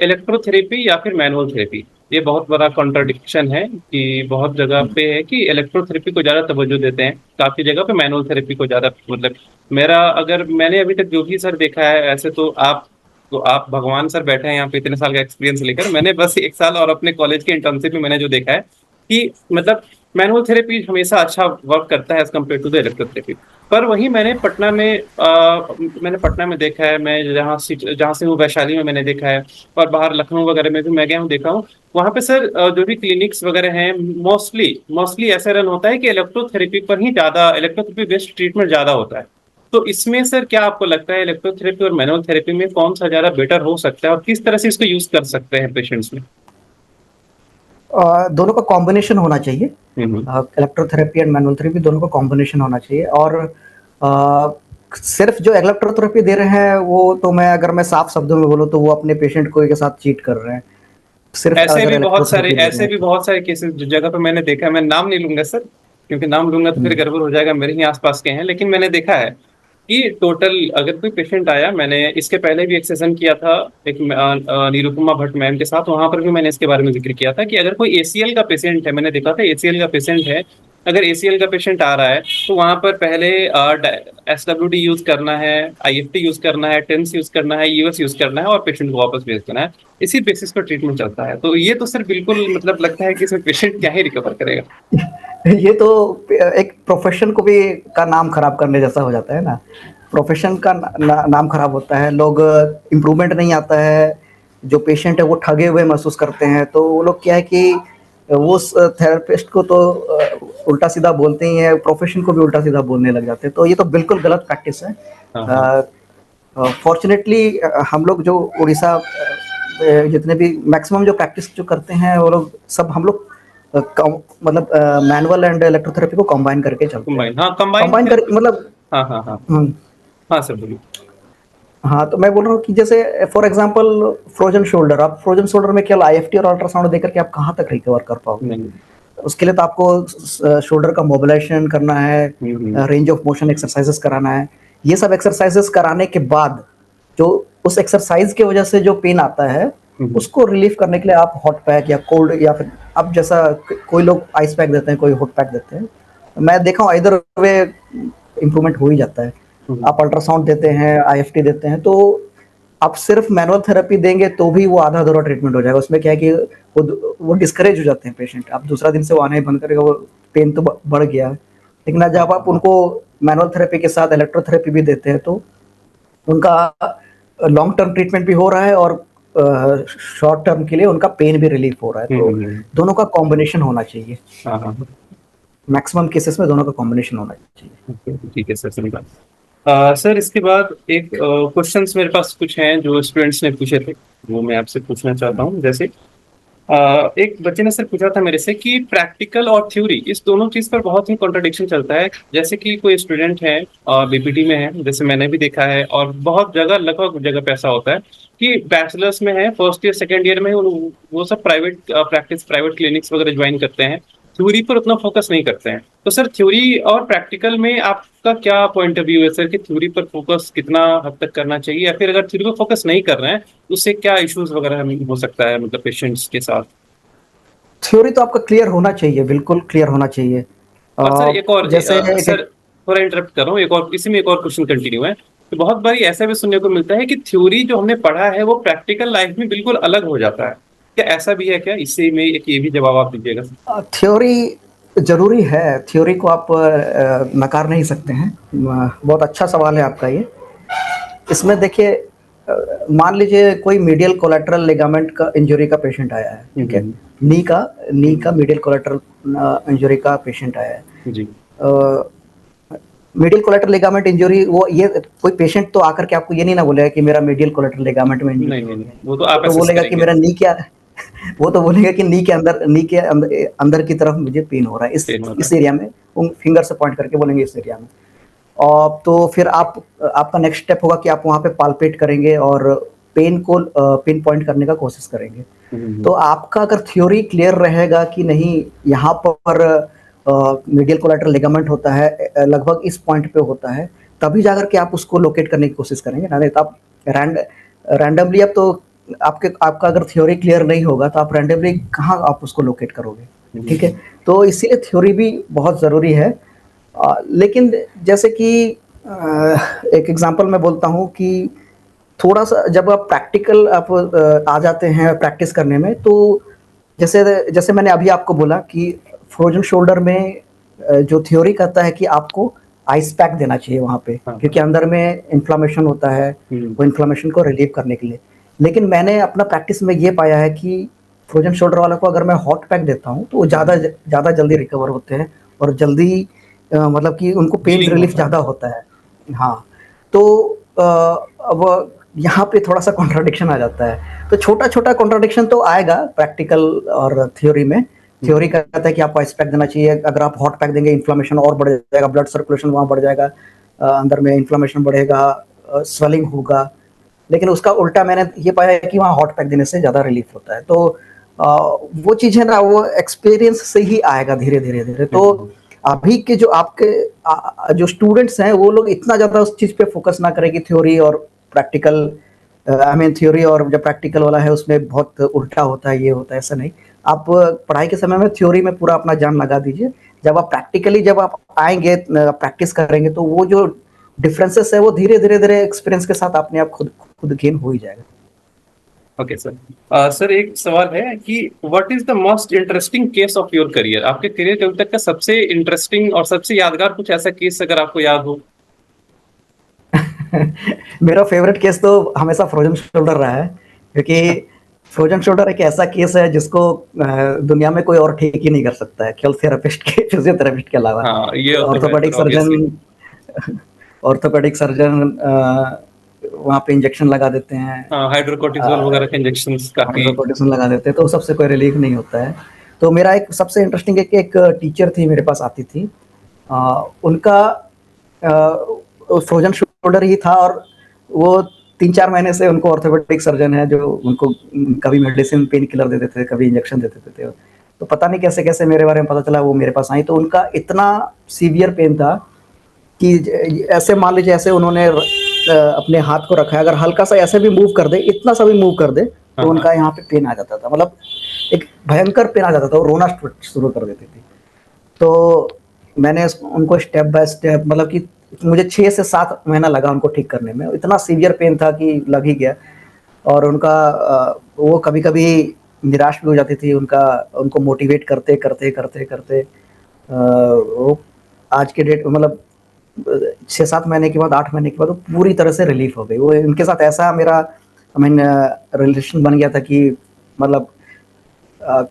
इलेक्ट्रोथेरेपी या फिर मैनुअल थेरेपी, ये बहुत बड़ा कॉन्ट्रडिक्शन है कि बहुत जगह पे है कि इलेक्ट्रोथेरेपी को ज्यादा तवज्जो देते हैं, काफी जगह पे मैनुअल थेरेपी को ज्यादा, मतलब मेरा, अगर मैंने अभी तक जो भी सर देखा है, ऐसे तो आप भगवान सर बैठे हैं यहाँ पे इतने साल का एक्सपीरियंस लेकर, मैंने बस एक साल और अपने कॉलेज के इंटर्नशिप में मैंने जो देखा है कि मतलब मैनुअल थेरेपी हमेशा अच्छा वर्क करता है as compare to the electrotherapy. पर वही मैंने पटना में देखा है, मैं जहाँ से हूँ वैशाली में मैंने देखा है, और बाहर लखनऊ वगैरह में भी मैं गया हूँ, देखा हूँ। वहाँ पे सर जो भी क्लिनिक्स वगैरह हैं, मोस्टली मोस्टली ऐसा रन होता है कि इलेक्ट्रोथेरेपी पर ही ज्यादा, इलेक्ट्रोथेरेपी बेस्ड ट्रीटमेंट ज्यादा होता है। तो इसमें सर क्या आपको लगता है इलेक्ट्रोथेरेपी और मैनुअल थेरेपी में कौन सा ज्यादा बेटर हो सकता है, और किस तरह से इसको यूज कर सकते हैं पेशेंट्स में? दोनों का कॉम्बिनेशन होना चाहिए। हम्म, इलेक्ट्रोथेरेपी एंड मैनुअल थेरेपी दोनों का कॉम्बिनेशन होना चाहिए। और अ, सिर्फ जो इलेक्ट्रोथेरेपी दे रहे हैं, वो तो मैं साफ शब्दों में बोलूँ तो वो अपने पेशेंट को के साथ चीट कर रहे हैं, सिर्फ अगर इलेक्ट्रोथेरेपी दे रहे ऐसे हैं। भी बहुत सारे केसेस जो जगह पे मैंने देखा है, मैं नाम नहीं लूंगा सर, क्योंकि नाम लूंगा तो फिर हम्म। गड़बड़ हो जाएगा, मेरे ही आसपास के हैं, लेकिन मैंने देखा है कि टोटल अगर कोई पेशेंट आया, मैंने इसके पहले भी एक सेशन किया था एक निरुपमा भट्ट मैम के साथ, वहां पर भी मैंने इसके बारे में जिक्र किया था कि अगर कोई एसीएल का पेशेंट है, मैंने देखा था एसीएल का पेशेंट है, अगर ACL का पेशेंट आ रहा है तो वहां पर पहले SWD यूज करना है, IFT यूज करना है, टेंस यूज करना है, US यूज करना है और पेशेंट को वापस भेज देना है। इसी बेसिस पर ट्रीटमेंट चलता है। तो ये तो सर बिल्कुल मतलब लगता है कि इसमें पेशेंट क्या ही रिकवर करेगा। ये तो एक प्रोफेशन को भी का नाम खराब करने जैसा हो जाता है ना। प्रोफेशन का नाम खराब होता है, लोग इम्प्रूवमेंट नहीं आता है, जो पेशेंट है वो ठगे हुए महसूस करते हैं। तो वो लोग क्या है कि वो उस थेरेपिस्ट को तो उल्टा सीधा बोलते ही हैं, प्रोफेशन को भी उल्टा सीधा बोलने लग जाते हैं। तो ये तो बिल्कुल गलत प्रैक्टिस है। हाँ, फॉर्चुनेटली हम लोग जो उड़ीसा जितने भी मैक्सिमम जो प्रैक्टिस जो करते हैं वो लोग सब हम लोग मतलब मैनुअल एंड इलेक्ट्रोथेरेपी को कंबाइन करके चलते हैं। कंबाइन, हाँ कंबाइन कंबाइन कर मतलब हाँ हाँ हाँ हम्म, हाँ सर बोलिए। हाँ तो मैं बोल रहा हूँ कि जैसे फॉर एग्जांपल फ्रोजन शोल्डर, आप फ्रोजन शोल्डर में केवल आईएफटी और अल्ट्रासाउंड देकर के आप कहाँ तक रिकवर कर पाओगे? नहीं। उसके लिए तो आपको शोल्डर का मोबिलाइजेशन करना है, हम्म। रेंज ऑफ मोशन एक्सरसाइजेस कराना है। ये सब एक्सरसाइजेस कराने के बाद जो उस एक्सरसाइज की वजह से जो पेन आता है उसको रिलीफ करने के लिए आप हॉट पैक या कोल्ड या फिर अब जैसा कोई लोग आइस पैक देते हैं, कोई हॉट पैक देते हैं। मैं देखा हूँ इधर वे इम्प्रूवमेंट हो ही जाता है। आप अल्ट्रासाउंड देते हैं, आईएफटी देते हैं, तो आप सिर्फ मैनुअल थेरेपी देंगे तो भी वो आधा अधूरा ट्रीटमेंट हो जाएगा। उसमें क्या है कि वो डिस्करेज हो जाते हैं पेशेंट। आप दूसरा दिन से वो आना ही बंद करेगा, वो पेन तो बढ़ गया है। लेकिन जब आप उनको मैनुअल थेरेपी के साथ इलेक्ट्रोथेरेपी भी देते हैं तो उनका लॉन्ग टर्म ट्रीटमेंट भी हो रहा है और शॉर्ट टर्म के लिए उनका पेन भी रिलीफ हो रहा है। तो दोनों का कॉम्बिनेशन होना चाहिए। मैक्सिमम केसेस में दोनों का कॉम्बिनेशन होना चाहिए। ठीक है सर, सही बात। सर इसके बाद एक क्वेश्चंस मेरे पास कुछ हैं जो स्टूडेंट्स ने पूछे थे, वो मैं आपसे पूछना चाहता हूँ। जैसे एक बच्चे ने सर पूछा था मेरे से कि प्रैक्टिकल और थ्योरी इस दोनों चीज पर बहुत ही कॉन्ट्रडिक्शन चलता है। जैसे कि कोई स्टूडेंट है और BPT में है, जैसे मैंने भी देखा है और बहुत जगह लगभग जगह पे ऐसा होता है कि बैचलर्स में है, फर्स्ट ईयर सेकेंड ईयर में वो सब प्राइवेट प्रैक्टिस, प्राइवेट क्लिनिक्स वगैरह ज्वाइन करते हैं, थ्योरी पर उतना फोकस नहीं करते हैं। तो सर थ्योरी और प्रैक्टिकल में आपका क्या पॉइंट ऑफ व्यू है सर कि थ्योरी पर फोकस कितना हद तक करना चाहिए, या फिर अगर थ्योरी पर फोकस नहीं कर रहे हैं तो उससे क्या इश्यूज वगैरह हो सकता है मतलब पेशेंट्स के साथ? थ्योरी तो आपका क्लियर होना चाहिए, बिल्कुल क्लियर होना चाहिए। और सर एक और जैसे सर थोड़ा इंटरप्ट कर रहा हूँ, एक और इसी में एक और क्वेश्चन कंटिन्यू है। तो बहुत बारी ऐसा भी सुनने को मिलता है कि थ्योरी जो हमने पढ़ा है वो प्रैक्टिकल लाइफ में बिल्कुल अलग हो जाता है। क्या ऐसा भी है क्या? इससे में एक ये भी जवाब आप दीजिएगा। थ्योरी जरूरी है, थ्योरी को आप नकार नहीं सकते हैं। बहुत अच्छा सवाल है आपका ये। इसमें देखिए, मान लीजिए कोई मीडियल कोलैटरल लिगामेंट का इंजरी का पेशेंट आया है, ठीक है, नी का मीडियल कोलैटरल इंजरी का पेशेंट आया है जी। मीडियल कोलैटरल लिगामेंट इंजरी, वो ये कोई पेशेंट तो आकर के आपको ये नहीं ना बोलेगा कि मेरा मीडियल कोलैटरल लिगामेंट में इंजरी, नहीं, वो तो आप तो बोलेगा कि मेरा नी क्या वो तो बोलेगा कि नी के अंदर की तरफ मुझे पेन हो रहा है, इस एरिया में, उन फिंगर से पॉइंट करके बोलेंगे इस एरिया में। और तो फिर आपका नेक्स्ट स्टेप होगा कि आप वहाँ पे पाल्पेट करेंगे और पेन को पिन पॉइंट करने का कोशिश करेंगे। तो आपका अगर थ्योरी क्लियर रहेगा कि नहीं यहाँ पर मीडियल कोलैटरल लिगामेंट होता है, लगभग इस पॉइंट पे होता है, तभी जाकर के आप उसको लोकेट करने की कोशिश करेंगे ना। नहीं तो आप रैंडमली, अब तो आपका अगर थ्योरी क्लियर नहीं होगा तो आप रैंडमली कहाँ आप उसको लोकेट करोगे, ठीक है। तो इसीलिए थ्योरी भी बहुत ज़रूरी है। लेकिन जैसे कि एक एग्जांपल मैं बोलता हूँ कि थोड़ा सा जब आप प्रैक्टिकल आप आ जाते हैं प्रैक्टिस करने में, तो जैसे जैसे मैंने अभी आपको बोला कि फ्रोजन शोल्डर में जो थ्योरी कहता है कि आपको आइस पैक देना चाहिए वहाँ पे, क्योंकि अंदर में इन्फ्लामेशन होता है, वो इन्फ्लामेशन को रिलीव करने के लिए। लेकिन मैंने अपना प्रैक्टिस में ये पाया है कि फ्रोजन शोल्डर वालों को अगर मैं हॉट पैक देता हूँ तो वो ज़्यादा जल्दी रिकवर होते हैं और जल्दी मतलब कि उनको पेन रिलीफ ज़्यादा होता है। हाँ, तो अब यहाँ पे थोड़ा सा कॉन्ट्राडिक्शन आ जाता है। तो छोटा कॉन्ट्राडिक्शन तो आएगा प्रैक्टिकल और थ्योरी में। थ्योरी कहता है कि आपको आइस पैक देना चाहिए, अगर आप हॉट पैक देंगे इन्फ्लामेशन और बढ़ जाएगा, ब्लड सर्कुलेशन वहाँ बढ़ जाएगा, अंदर में इन्फ्लामेशन बढ़ेगा, स्वेलिंग होगा। लेकिन उसका उल्टा मैंने ये पाया है कि वहाँ हॉट पैक देने से ज़्यादा रिलीफ होता है। तो वो चीज़ है ना, वो एक्सपीरियंस से ही आएगा धीरे धीरे। तो अभी के जो आपके जो स्टूडेंट्स हैं वो लोग इतना ज़्यादा उस चीज़ पे फोकस ना करें कि थ्योरी और प्रैक्टिकल, थ्योरी और जो प्रैक्टिकल वाला है उसमें बहुत उल्टा होता है, ये होता है, ऐसा नहीं। आप पढ़ाई के समय में थ्योरी में पूरा अपना जान लगा दीजिए, जब आप प्रैक्टिकली जब आप आएँगे प्रैक्टिस करेंगे तो वो जो डिफरेंसेस है वो धीरे-धीरे एक्सपीरियंस के साथ अपने आप खुद खुद गेन हो ही जाएगा। Okay sir. सर एक सवाल है कि what is the most interesting case of your career? आपके करियर के अभी तक का सबसे इंटरेस्टिंग और सबसे यादगार कुछ ऐसा केस अगर आपको याद हो? मेरा फेवरेट केस तो हमेशा फ्रोजन शोल्डर रहा है, क्योंकि फ्रोजन शोल्डर एक ऐसा केस है जिसको दुनिया में कोई और ठीक ही नहीं कर सकता है, केवल थेरेपिस्ट के फिजियोथेरेपिस्ट के अलावा। हाँ, ये तो है orthopaedic sir obviously. Surgeon orthopaedic surgeon वहाँ पे इंजेक्शन लगा देते हैं, हाँ, हाइड्रोकोर्टिसोल वगैरह के इंजेक्शंस काफी। हाइड्रोकोर्टिसोन लगा देते हैं, तो सबसे कोई रिलीफ नहीं होता है। तो मेरा एक सबसे इंटरेस्टिंग एक टीचर थी मेरे पास आती थी, उनका फ्रोजन शोल्डर ही था, और वो 3-4 महीने से उनको ऑर्थोपेडिक सर्जन है जो उनको कभी मेडिसिन पेन किलर दे देते थे, कभी इंजेक्शन दे देते थे। तो पता नहीं कैसे-कैसे मेरे बारे में पता चला, वो मेरे पास आई, तो उनका इतना सीवियर पेन था कि ऐसे मान लीजिए ऐसे उन्होंने अपने हाथ को रखा है, अगर हल्का सा ऐसे भी मूव कर दे, इतना सा भी मूव कर दे, हाँ, तो उनका यहाँ पे पेन आ जाता था, मतलब एक भयंकर पेन आ जाता था, वो रोना शुरू कर देती थी। तो मैंने उनको स्टेप बाय स्टेप, मतलब कि मुझे 6 से 7 महीना लगा उनको ठीक करने में, इतना सीवियर पेन था कि लग ही गया। और उनका वो कभी-कभी निराश भी हो जाती थी, उनको मोटिवेट करते वो आज के डेट मतलब 6-7 महीने के बाद, 8 महीने के बाद वो पूरी तरह से रिलीफ हो गई। वो इनके साथ ऐसा मेरा आई मीन रिलेशन बन गया था कि मतलब अ,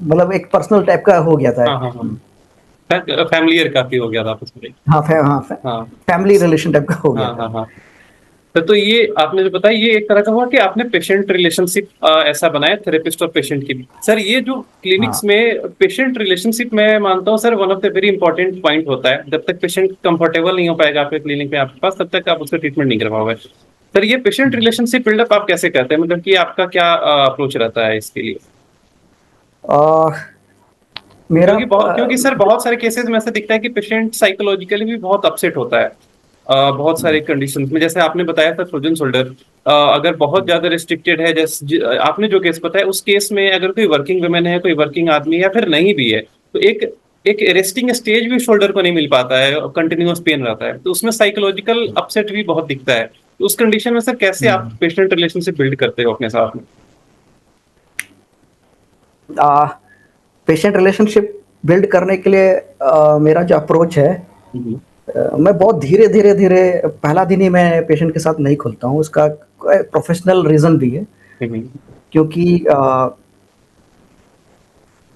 मतलब एक पर्सनल टाइप का हो गया था। हाँ, हाँ, हाँ। फैमिलियर काफी हो गया था आपस में। हाँ, हाँ, फैमिली रिलेशन टाइप का हो गया हाँ, था। हाँ, हाँ। तो ये आपने जो बताया ये एक तरह का हुआ कि आपने पेशेंट रिलेशनशिप ऐसा बनाया थेरेपिस्ट और पेशेंट की। सर ये जो हाँ, क्लिनिक्स में पेशेंट रिलेशनशिप मैं मानता हूँ sir one of the very important point होता है। जब तक पेशेंट कंफर्टेबल नहीं हो पाएगा आपके क्लिनिक में आपके पास, तब तक आप उसका ट्रीटमेंट नहीं कर पाओगे। सर ये पेशेंट रिलेशनशिप बिल्डअप आप कैसे करते हैं, मतलब कि आपका क्या अप्रोच रहता है इसके लिए? और मेरा क्योंकि सर बहुत सारे केसेस में ऐसा दिखता है कि पेशेंट साइकोलॉजिकली भी बहुत अपसेट होता है। बहुत सारे कंडीशंस में, जैसे आपने बताया था फ्रोजन शोल्डर, अगर बहुत ज्यादा रिस्ट्रिक्टेड है, जैसे आपने जो केस बताया उस केस में अगर कोई वर्किंग वुमेन है, कोई वर्किंग आदमी है या फिर नहीं भी है, तो एक एक रेस्टिंग स्टेज भी शोल्डर को नहीं मिल पाता है, कंटिन्यूअस पेन रहता है, तो उसमें साइकोलॉजिकल अपसेट भी बहुत दिखता है। तो उस कंडीशन में सर कैसे आप पेशेंट रिलेशनशिप बिल्ड करते हो अपने साथ में? पेशेंट रिलेशनशिप बिल्ड करने के लिए मेरा जो अप्रोच है, हम्म, मैं बहुत धीरे-धीरे पहला दिन ही मैं पेशेंट के साथ नहीं खुलता हूँ। उसका प्रोफेशनल रीज़न भी है, हम्म, क्योंकि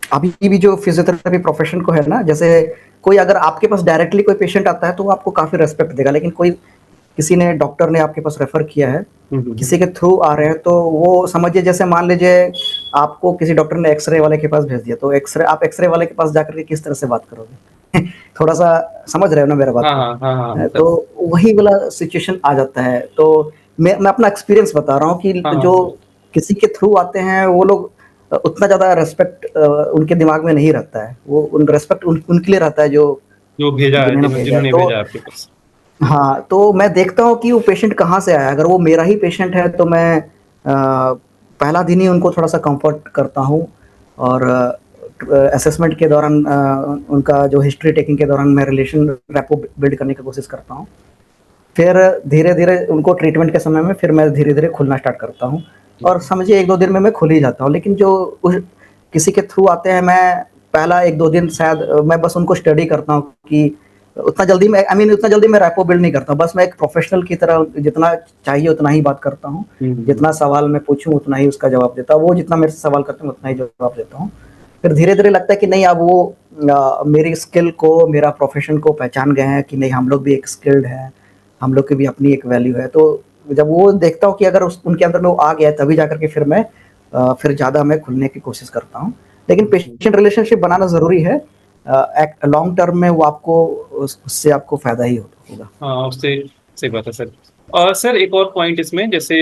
अभी भी जो फिजियोथेरेपी प्रोफेशन को है ना, जैसे कोई अगर आपके पास डायरेक्टली कोई पेशेंट आता है तो वो आपको काफ़ी रिस्पेक्ट देगा, लेकिन कोई किसी ने डॉक्टर ने आपके पास रेफ़र किया है, हम्म, किसी के थ्रू आ रहे हैं, तो वो समझिए जैसे मान लीजिए आपको किसी डॉक्टर ने एक्स-रे वाले के पास भेज दिया, तो एक्स-रे वाले के पास जाकर के किस तरह से बात करोगे? थोड़ा-सा समझ रहे हो ना मेरा बात हाँ, को? हाँ, हाँ, हाँ सर। तो वही वाला सिचुएशन आ जाता है। तो मैं अपना एक्सपीरियंस बता रहा हूँ कि हाँ, हाँ, जो हाँ। किसी के थ्रू आते हैं वो लोग उतना ज़्यादा रिस्पेक्ट उनके दिमाग में नहीं रहता है। वो उन रिस्पेक्ट उनके लिए रहता है जो जो भेजा है, जिन्होंने भेजा है। जिन्होंने तो भेजा आपके पास। हाँ, तो मैं देखता हूँ कि वो पेशेंट कहाँ से आया है। अगर वो मेरा ही पेशेंट है तो मैं पहला दिन ही उनको थोड़ा-सा कम्फर्ट करता हूँ, और असेसमेंट के दौरान उनका जो हिस्ट्री टेकिंग के दौरान मैं रिलेशन रेपो बिल्ड करने की कोशिश करता हूँ। फिर धीरे-धीरे उनको ट्रीटमेंट के समय में फिर मैं धीरे-धीरे खुलना स्टार्ट करता हूँ, और समझिए 1-2 दिन में मैं खुल ही जाता हूँ। लेकिन जो उस किसी के थ्रू आते हैं, मैं पहला 1-2 दिन शायद मैं बस उनको स्टडी करता हूँ कि उतना जल्दी मैं आई मीन उतना जल्दी मैं रैपो बिल्ड नहीं करता हूँ। बस मैं एक प्रोफ़ेशनल की तरह जितना चाहिए उतना ही बात करता हूँ। हम्म, जितना सवाल मैं पूछूँ उतना ही उसका जवाब देता हूँ। वो जितना मेरे से सवाल करते हैं उतना ही जवाब देता हूँ। फिर धीरे-धीरे लगता है कि नहीं, अब वो मेरी स्किल को, मेरा प्रोफ़ेशन को पहचान गए हैं कि नहीं, हम लोग भी एक स्किल्ड हैं, हम लोग की भी अपनी एक वैल्यू है। तो जब वो देखता हूँ कि अगर उनके अंदर में वो आ गया है, तभी जाकर के फिर मैं फिर ज़्यादा मैं खुलने की कोशिश करता हूँ। लेकिन हम्म। पेशेंट रिलेशनशिप बनाना ज़रूरी है। लॉन्ग टर्म में वो आपको उससे आपको फ़ायदा ही होगा। हाँ, उससे सही बात है सर। और सर एक और पॉइंट इसमें, जैसे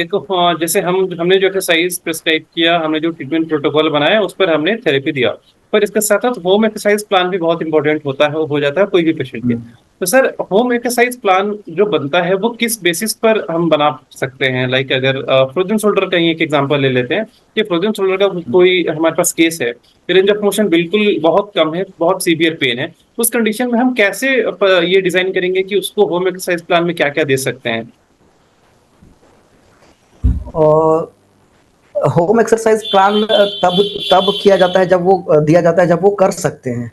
एक जैसे हमने जो एक्सरसाइज प्रिस्क्राइब किया, हमने जो ट्रीटमेंट प्रोटोकॉल बनाया उस पर हमने थेरेपी दिया, पर इसके साथ साथ होम एक्सरसाइज प्लान भी बहुत इंपॉर्टेंट होता है, वो हो जाता है कोई भी पेशेंट के। तो सर होम एक्सरसाइज प्लान जो बनता है वो किस बेसिस पर हम बना सकते हैं? लाइक अगर फ्रोजन शोल्डर का ही एक एग्जांपल ले लेते हैं कि फ्रोजन शोल्डर का कोई हमारे पास केस है, रेंज ऑफ मोशन बिल्कुल बहुत कम है, बहुत सीवियर पेन है, उस कंडीशन में हम कैसे ये डिजाइन करेंगे कि उसको होम एक्सरसाइज प्लान में क्या क्या दे सकते हैं? और होम एक्सरसाइज प्लान तब तब किया जाता है जब वो दिया जाता है जब वो कर सकते हैं।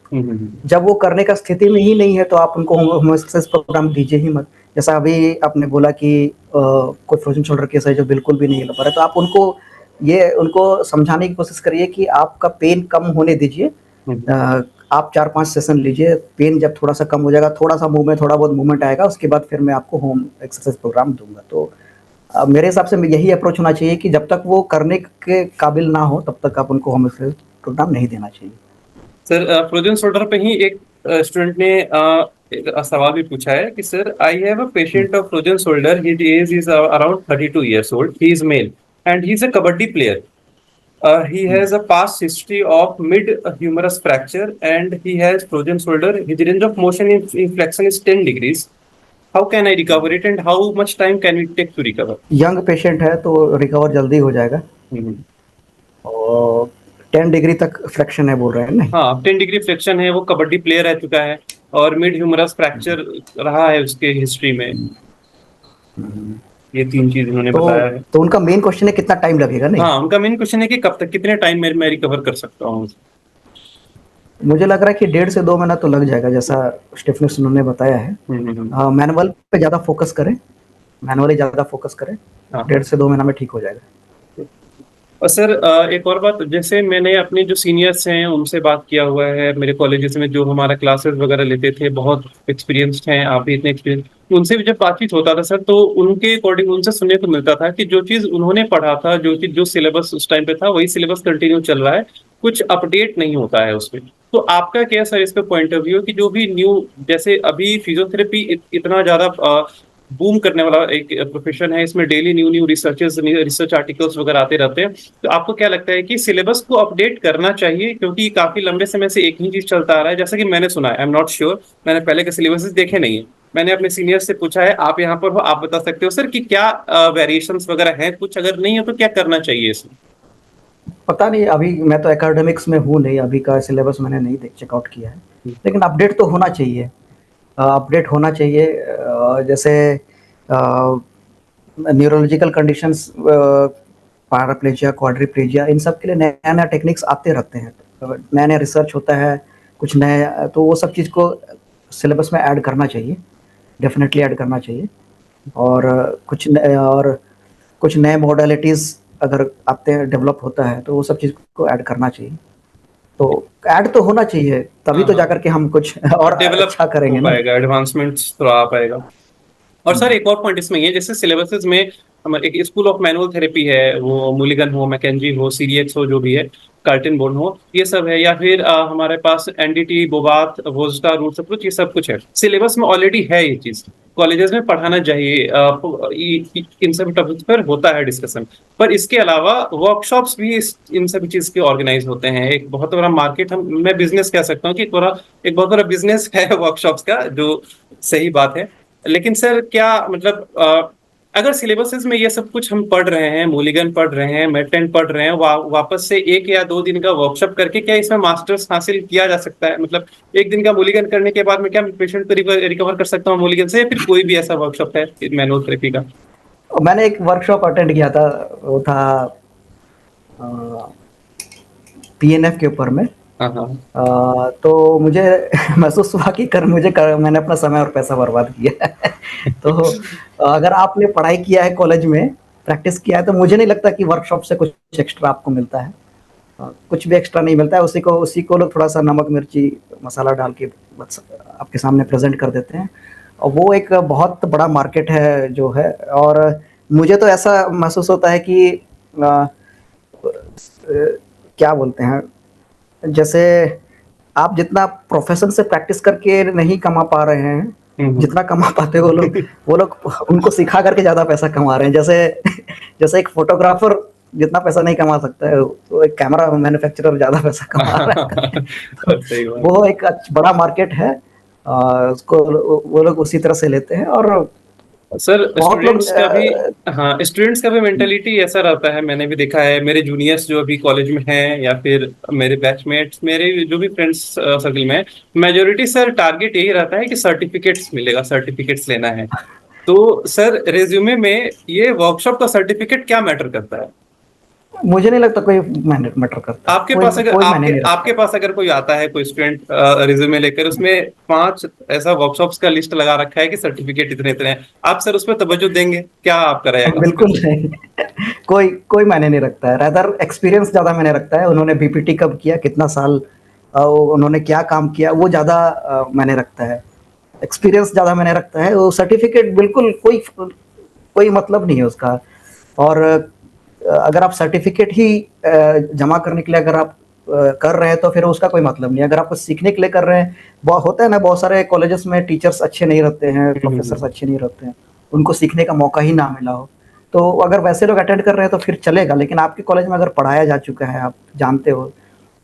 जब वो करने का स्थिति में ही नहीं है तो आप उनको होम एक्सरसाइज प्रोग्राम दीजिए ही मत। जैसा अभी आपने बोला कि कोई फ्रोजन शोल्डर केस है जो बिल्कुल भी नहीं हिल पा रहा है, तो आप उनको समझाने की कोशिश करिए कि आपका पेन कम होने दीजिए। आप 4-5 सेशन लीजिए, पेन जब थोड़ा सा कम हो जाएगा, थोड़ा बहुत मूवमेंट आएगा, उसके बाद फिर मैं आपको होम एक्सरसाइज प्रोग्राम दूंगा। तो मेरे हिसाब से यही अप्रोच होना चाहिए कि जब तक वो करने के काबिल ना हो तब तक आप उनको होम एक्सरसाइज प्रोग्राम नहीं देना चाहिए। सर फ्रोजन शोल्डर पे ही एक स्टूडेंट ने एक सवाल भी पूछा है कि sir I have a patient of frozen shoulder, his age is around 32 years old, he is male and he is a kabaddi player. He has a past history of mid humerus fracture and he has frozen shoulder. His range of motion in flexion is 10 degrees. How can I recover it and how much time can we take to recover? Young patient है तो recover जल्दी हो जाएगा। और 10 degree तक flexion है बोल रहे हैं, नहीं? हाँ, 10 डिग्री फ्लेक्शन है, वो कबड्डी प्लेयर रह चुका है और मिड ह्यूमरस फ्रैक्चर रहा है उसके हिस्ट्री में। ये 3 चीज उन्होंने बताया है। तो उनका मेन क्वेश्चन है कितना टाइम लगेगा, नहीं? हाँ, उनका मेन क्वेश्चन है कि कब तक, कितने टाइम में मैं रिकवर कर सकता हूँ। मुझे लग रहा है कि 1.5 से 2 महीना तो लग जाएगा, जैसा स्टीफनेस उन्होंने बताया है। मैनुअल पे ज़्यादा फोकस करें, मैनुअली ज़्यादा फोकस करें, 1.5 से 2 महीना में ठीक हो जाएगा। और सर एक और बात, जैसे मैंने अपने जो सीनियर्स हैं उनसे बात किया हुआ है, मेरे कॉलेजेस में जो हमारा क्लासेस वगैरह लेते थे, बहुत एक्सपीरियंस्ड हैं, आप भी इतने एक्सपीरियंस, उनसे भी जब बातचीत होता था सर, तो उनके अकॉर्डिंग उनसे सुनने को मिलता था कि जो चीज़ उन्होंने पढ़ा था, जो सिलेबस उस टाइम पे था, वही सिलेबस कंटिन्यू चल रहा है, कुछ अपडेट नहीं होता है उसमें। तो आपका क्या सर इस पे पॉइंट ऑफ व्यू कि जो भी न्यू, जैसे अभी फिजियोथेरेपी इतना ज़्यादा बूम करने वाला एक प्रोफेशन है, इसमें डेली न्यू रिसर्च आर्टिकल्स वगैरह आते रहते हैं, तो आपको क्या लगता है कि सिलेबस को अपडेट करना चाहिए? क्योंकि काफी लंबे समय से एक ही चीज चलता आ रहा है, जैसा कि मैंने सुना है, आई एम नॉट श्योर, मैंने पहले के सिलेबस देखे नहीं है, मैंने अपने सीनियर से पूछा है, आप यहाँ पर हो, आप बता सकते हो सर कि क्या वेरिएशंस वगैरह हैं कुछ? अगर नहीं है तो क्या करना चाहिए इसमें? पता नहीं, अभी मैं तो एकेडमिक्स में हूँ नहीं, अभी का सिलेबस मैंने नहीं चेकआउट किया है, लेकिन अपडेट तो होना चाहिए। अपडेट होना चाहिए। जैसे न्यूरोलॉजिकल कंडीशंस, पैराप्लेजिया, क्वाड्रिप्लेजिया, इन सब के लिए नया नया टेक्निक्स आते रहते हैं, नया नया रिसर्च होता है, कुछ नए, तो वो सब चीज़ को सिलेबस में ऐड करना चाहिए, डेफिनेटली ऐड करना चाहिए। और कुछ नए मॉडलिटीज़ अगर आते हैं, डेवलप होता है, तो वो सब चीज़ को ऐड करना चाहिए। तो ऐड तो होना चाहिए, तभी तो जाकर के हम कुछ और डेवलप अच्छा करेंगे ना, एडवांसमेंट्स तो आ पाएगा। और सर एक और पॉइंट इसमें ये, जैसे सिलेबसेस में हमारे एक स्कूल ऑफ मैनुअल थेरेपी है, वो मुलिगन हो, मैकेंजी हो, सीरीएक्स हो, जो भी है, कार्टिन बोर्न हो, ये सब है, या फिर हमारे पास एनडीटी, बोबात, वोजटा, रूट्स अप्रोच, ये सब कुछ है, सिलेबस में ऑलरेडी है ये चीज, कॉलेजेस में पढ़ाना चाहिए, इन सब टॉपिक्स पर होता है डिस्कशन। पर इसके अलावा वर्कशॉप्स भी इन सभी चीज के ऑर्गेनाइज होते हैं, एक बहुत बड़ा मार्केट, मैं बिजनेस कह सकता हूँ कि एक बहुत बड़ा बिजनेस है वर्कशॉप्स का, जो सही बात है। लेकिन सर क्या मतलब अगर सिलेबसेस में ये सब कुछ हम पढ़ रहे हैं, मूलिगन पढ़ रहे हैं, मेटेन पढ़ रहे हैं, वापस से 1 या 2 दिन का वर्कशॉप करके क्या इसमें मास्टर्स हासिल किया जा सकता है? मतलब 1 दिन का मूलिगन करने के बाद में क्या पेशेंट को रिकवर कर सकता हूँ मूलिगन से, या फिर कोई भी ऐसा वर्कशॉप है मैनुअल थेरेपी का? मैंने एक वर्कशॉप अटेंड किया था, वो था पीएनएफ के ऊपर में। तो मुझे महसूस हुआ कि मैंने अपना समय और पैसा बर्बाद किया है। तो अगर आपने पढ़ाई किया है, कॉलेज में प्रैक्टिस किया है, तो मुझे नहीं लगता कि वर्कशॉप से कुछ एक्स्ट्रा आपको मिलता है। कुछ भी एक्स्ट्रा नहीं मिलता है, उसी को लोग थोड़ा सा नमक मिर्ची मसाला डाल के आपके सामने प्रेजेंट कर देते हैं, और वो एक बहुत बड़ा मार्केट है जो है। और मुझे तो ऐसा महसूस होता है कि क्या बोलते हैं, जैसे आप जितना प्रोफेशन से प्रैक्टिस करके नहीं कमा पा रहे हैं, जितना कमा पाते वो लोग उनको सिखा करके ज्यादा पैसा कमा रहे हैं। जैसे एक फोटोग्राफर जितना पैसा नहीं कमा सकता है, तो एक कैमरा मैन्युफैक्चरर ज़्यादा पैसा कमा रहा है। तो सही बात। वो एक बड़ा मार्केट है, उसको वो लोग उसी तरह से लेते हैं। और सर बहुत लोग स्टूडेंट्स का भी, हाँ स्टूडेंट्स का भी मेंटेलिटी ऐसा रहता है, मैंने भी देखा है। मेरे जूनियर्स जो अभी कॉलेज में हैं या फिर मेरे बैचमेट्स, मेरे जो भी फ्रेंड्स सर्कल में है, मेजोरिटी सर टारगेट यही रहता है कि सर्टिफिकेट्स मिलेगा, सर्टिफिकेट्स लेना है। तो सर रेज्यूमे में ये वर्कशॉप का सर्टिफिकेट क्या मैटर करता है? मुझे नहीं लगता कोई मैटर करता है, आपके कोई पास अगर कोई मायने आपके नहीं रखता आपके है। पास अगर कोई आता है, कोई स्टूडेंट रिज्यूमे लेकर, उसमें 5 ऐसा वर्कशॉप्स का लिस्ट लगा रखा है कि सर्टिफिकेट इतने इतने हैं, आप सर उस पर तवज्जो देंगे? क्या आपका रहेगा उस बिल्कुल नहीं। कोई कोई मायने नहीं रखता है, रादर एक्सपीरियंस ज़्यादा मायने रखता है। उन्होंने बीपीटी कब किया, कितना साल, उन्होंने क्या काम किया, वो ज़्यादा मायने रखता है। एक्सपीरियंस ज़्यादा मायने रखता है, वो सर्टिफिकेट बिल्कुल कोई कोई मतलब नहीं है उसका। और अगर आप सर्टिफिकेट ही जमा करने के लिए अगर आप कर रहे हैं, तो फिर उसका कोई मतलब नहीं है। अगर आप कुछ सीखने के लिए कर रहे हैं, बहुत होता है ना, बहुत सारे कॉलेजेस में टीचर्स अच्छे नहीं रहते हैं, प्रोफेसर्स अच्छे नहीं रहते हैं, उनको सीखने का मौका ही ना मिला हो। तो अगर वैसे लोग अटेंड कर रहे हैं तो फिर चलेगा, लेकिन आपके कॉलेज में अगर पढ़ाया जा चुका है, आप जानते हो,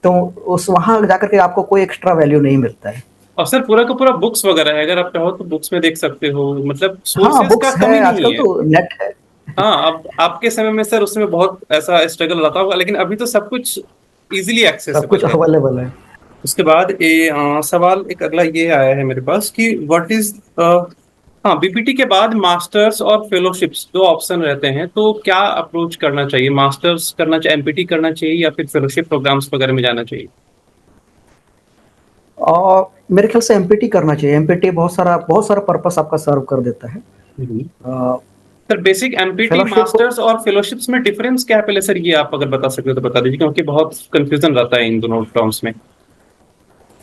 तो उस वहाँ जाकर के आपको कोई एक्स्ट्रा वैल्यू नहीं मिलता है। और सर पूरा का पूरा बुक्स वगैरह है, अगर आप चाहो तो बुक्स में देख सकते हो, मतलब हाँ, सोर्सेज का बुक्स है, कमी नहीं आजकल है। तो नेट है। हाँ, अब आपके समय में सर उसमें बहुत ऐसा स्ट्रगल रहता होगा, लेकिन अभी तो सब कुछ इजीली सब कुछ एक्सेसिबल है। अवेलेबल है। उसके बाद सवाल एक अगला ये आया है मेरे पास कि व्हाट इज, हाँ बीपीटी के बाद मास्टर्स और फेलोशिप्स दो ऑप्शन रहते हैं, तो क्या अप्रोच करना चाहिए? मास्टर्स करना चाहिए, एमपीटी करना चाहिए, या फिर फेलोशिप प्रोग्राम्स वगैरह में जाना चाहिए? और मेरे ख्याल से एमपीटी करना चाहिए। एमपीटी बहुत सारा पर्पस आपका सर्व कर देता है। Sir basic empty, fellowship masters और फेलोशिप्स में डिफरेंस क्या है पहले सर, ये आप अगर बता सकते हो तो बता दीजिए, क्योंकि बहुत कंफ्यूजन रहता है इन दोनों टर्म्स में।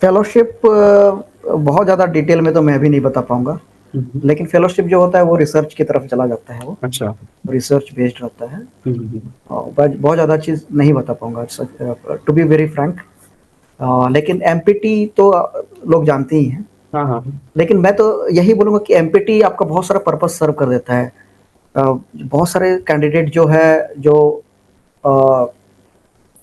फेलोशिप बहुत ज़्यादा डिटेल में तो मैं भी नहीं बता पाऊंगा, हम्म। लेकिन फेलोशिप जो होता है वो रिसर्च की तरफ चला जाता है, वो अच्छा। रिसर्च बेस्ड रहता है। हम्म। और बहुत ज़्यादा चीज़ नहीं बता पाऊंगा, टू बी वेरी फ्रैंक। लेकिन एमपीटी तो लोग जानते ही हैं। हाँ हाँ। लेकिन मैं तो यही बोलूँगा कि एमपीटी आपका बहुत सारा पर्पस सर्व कर देता है। बहुत सारे कैंडिडेट जो है, जो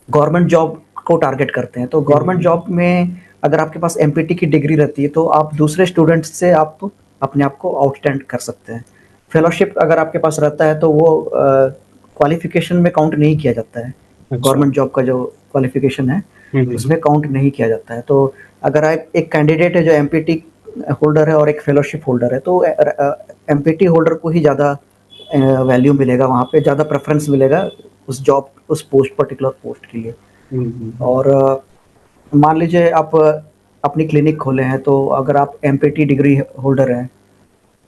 गवर्नमेंट जॉब को टारगेट करते हैं, तो गवर्नमेंट जॉब में अगर आपके पास एमपीटी की डिग्री रहती है, तो आप दूसरे स्टूडेंट्स से आप अपने आप को आउटस्टैंड कर सकते हैं। फेलोशिप अगर आपके पास रहता है, तो वो क्वालिफिकेशन में काउंट नहीं किया जाता है। अच्छा। गवर्नमेंट जॉब का जो क्वालिफिकेशन है, हम्म। उसमें काउंट नहीं किया जाता है। तो अगर आप एक कैंडिडेट है जो एमपीटी होल्डर है और एक फेलोशिप होल्डर है, तो एमपीटी होल्डर को ही ज़्यादा वैल्यू मिलेगा, वहाँ पे ज़्यादा प्रेफरेंस मिलेगा उस जॉब, उस पोस्ट, पर्टिकुलर पोस्ट के लिए। हम्म। और मान लीजिए आप अपनी क्लिनिक खोले हैं, तो अगर आप एमपीटी डिग्री होल्डर हैं,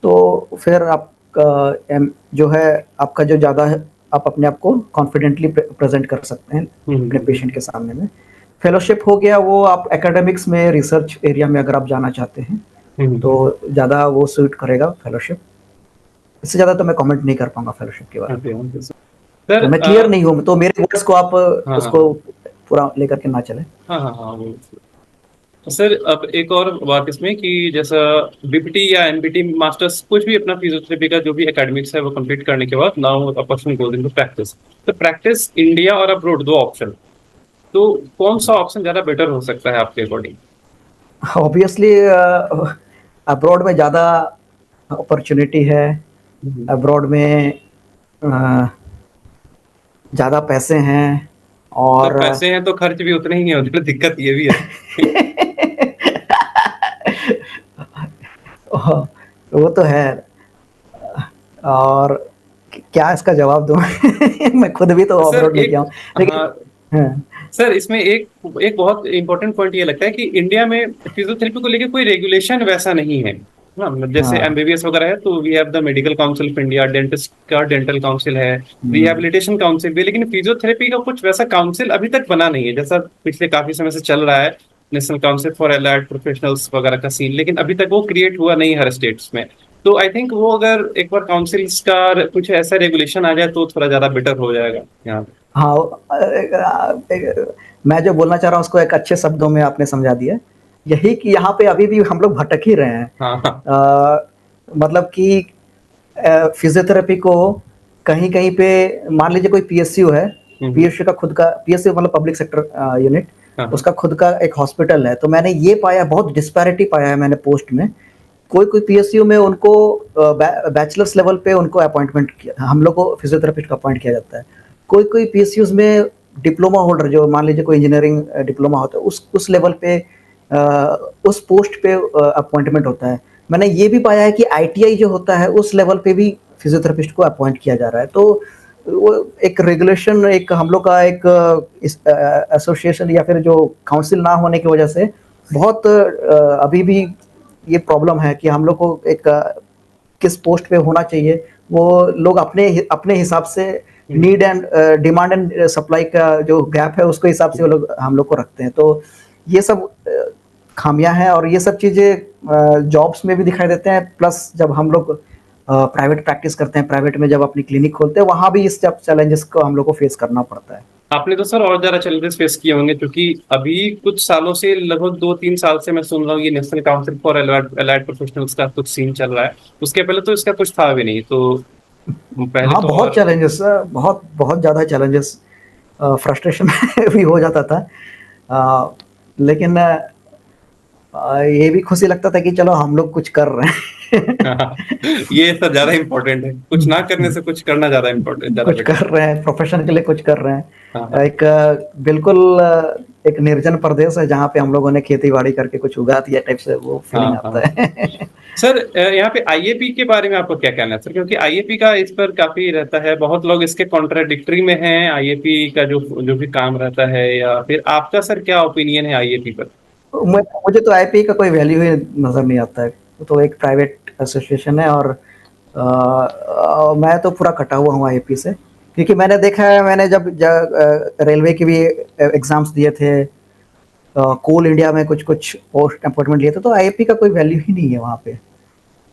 तो फिर आपका जो है, आपका जो ज़्यादा है, आप अपने आप को कॉन्फिडेंटली प्रेजेंट कर सकते हैं अपने पेशेंट के सामने में। फेलोशिप हो गया, वो आप एकेडमिक्स में, रिसर्च एरिया में अगर आप जाना चाहते हैं, तो हम्म। ज़्यादा वो सूट करेगा फेलोशिप। इससे ज़्यादा तो मैं कमेंट नहीं कर पाऊंगा फेलोशिप के बारे में। Okay sir. मैं क्लियर नहीं हूँ, तो मेरे वर्ड्स को आप हाँ उसको हाँ पूरा लेकर के ना चले। हाँ हाँ हाँ सर अब एक और बात इसमें कि जैसा बीपीटी या एनपीटी मास्टर्स कुछ भी अपना फिजियोथेरेपी का जो भी एकेडमिक्स है वो कंप्लीट करने के बाद now a person goes into practice. तो प्रैक्टिस इंडिया और अब्रोड दो ऑप्शन, तो कौन सा ऑप्शन ज्यादा बेटर हो सकता है आपके अकॉर्डिंग? ऑब्वियसली अब्रॉड में ज़्यादा अपॉर्चुनिटी है। अब्रॉड में ज़्यादा पैसे हैं। सर और पैसे हैं तो खर्च भी उतने ही है उधर, दिक्कत ये भी है। वो तो है। और क्या इसका जवाब दूं? मैं खुद भी तो सर अब्रॉड में एक, गया हूँ, हाँ लेकिन हाँ, सर इसमें एक एक बहुत इंपॉर्टेंट पॉइंट ये लगता है कि इंडिया में फिजियोथेरेपी को लेके कोई रेगुलेशन वैसा नहीं है। हाँ, मतलब जैसे हाँ, एमबीबीएस वगैरह है तो we have the medical council of India, dentist का डेंटल काउंसिल है, रिहैबिलिटेशन काउंसिल भी, लेकिन फिजियोथेरेपी का कुछ वैसा काउंसिल अभी तक बना नहीं है, जैसा पिछले काफी समय से चल रहा है national council for allied professionals वगैरह का सीन, लेकिन अभी तक वो क्रिएट हुआ नहीं हर स्टेट्स में। तो आई थिंक वो अगर एक बार काउंसिल्स का कुछ ऐसा रेगुलेशन आ जाए तो थोड़ा ज्यादा बेटर हो जाएगा यहाँ पे। हाँ, मैं जो बोलना चाह रहा हूँ उसको एक अच्छे शब्दों में आपने समझा दिया। यही कि यहाँ पे अभी भी हम लोग भटक ही रहे हैं। हाँ हाँ। मतलब कि फिजियोथेरेपी को कहीं कहीं पे, मान लीजिए कोई पीएसयू है, पीएसयू का खुद का, पीएसयू मतलब पब्लिक सेक्टर यूनिट, हाँ, उसका खुद का एक हॉस्पिटल है। तो मैंने ये पाया, बहुत डिस्पैरिटी पाया है मैंने पोस्ट में। कोई कोई पीएसयू में उनको बैचलर्स लेवल पे उनको अपॉइंटमेंट किया, हम लोग को फिजियोथेरेपिस्ट का अपॉइंट किया जाता है। कोई कोई पीएसयूज में डिप्लोमा होल्डर, जो मान लीजिए कोई इंजीनियरिंग डिप्लोमा होता है, उस लेवल पे उस पोस्ट पे अपॉइंटमेंट होता है। मैंने ये भी पाया है कि आईटीआई जो होता है उस लेवल पे भी फिजियोथेरेपिस्ट को अपॉइंट किया जा रहा है। तो वो एक रेगुलेशन, एक हम लोग का एक एसोसिएशन या फिर जो काउंसिल ना होने की वजह से बहुत अभी भी ये प्रॉब्लम है कि हम लोग को एक किस पोस्ट पे होना चाहिए, वो लोग अपने अपने हिसाब से need and demand and supply का जो गैप है उसके हिसाब से वो लोग हम लोग को रखते हैं। तो ये सब खामियां हैं, और ये सब चीज़ें जॉब्स में भी दिखाई देते हैं। प्लस जब हम लोग प्राइवेट प्रैक्टिस करते हैं, प्राइवेट में जब अपनी क्लिनिक खोलते हैं, वहाँ भी इस सब चैलेंजेस को हम लोग को फेस करना पड़ता है। आपने तो सर और ज्यादा चैलेंजेस फेस किए होंगे, क्योंकि अभी कुछ सालों से, लगभग 2-3 साल से मैं सुन रहा हूँ ये national council for allied professionals का कुछ सीन चल रहा है। उसके पहले तो इसका कुछ था भी नहीं, तो पहले हाँ, तो बहुत और चैलेंजेस, बहुत बहुत ज़्यादा चैलेंजेस, फ्रस्ट्रेशन भी हो जाता था। लेकिन ये भी खुशी लगता था कि चलो हम लोग कुछ कर रहे हैं। ये सब ज्यादा इम्पोर्टेंट है, कुछ ना करने से कुछ करना ज्यादा इम्पोर्टेंट, ज्यादा कुछ बेटर। कर रहे हैं, प्रोफेशन के लिए कुछ कर रहे हाँ, हैं। हाँ, एक बिल्कुल एक निर्जन प्रदेश है जहाँ पे हम लोगों ने खेती बाड़ी करके कुछ उगा दिया टाइप से वो फीलिंग हाँ, हाँ। आता है। सर यहाँ पे आईएपी के बारे में आपको क्या कहना है सर? क्योंकि आईएपी का इस पर काफी रहता है, बहुत लोग इसके कॉन्ट्राडिक्टरी में हैं आईएपी का जो जो भी काम रहता है, या फिर आपका सर क्या ओपिनियन है आईएपी पर? मुझे तो आईपीए का कोई वैल्यू ही नजर नहीं आता है। वो तो एक प्राइवेट एसोसिएशन है, और मैं तो पूरा कटा हुआ हूँ आईपी से, क्योंकि मैंने देखा है, मैंने जब रेलवे के भी एग्जाम्स दिए थे, कोल इंडिया में कुछ कुछ पोस्ट अपॉइंटमेंट लिए थे, तो आईपी का कोई वैल्यू ही नहीं है वहाँ पे।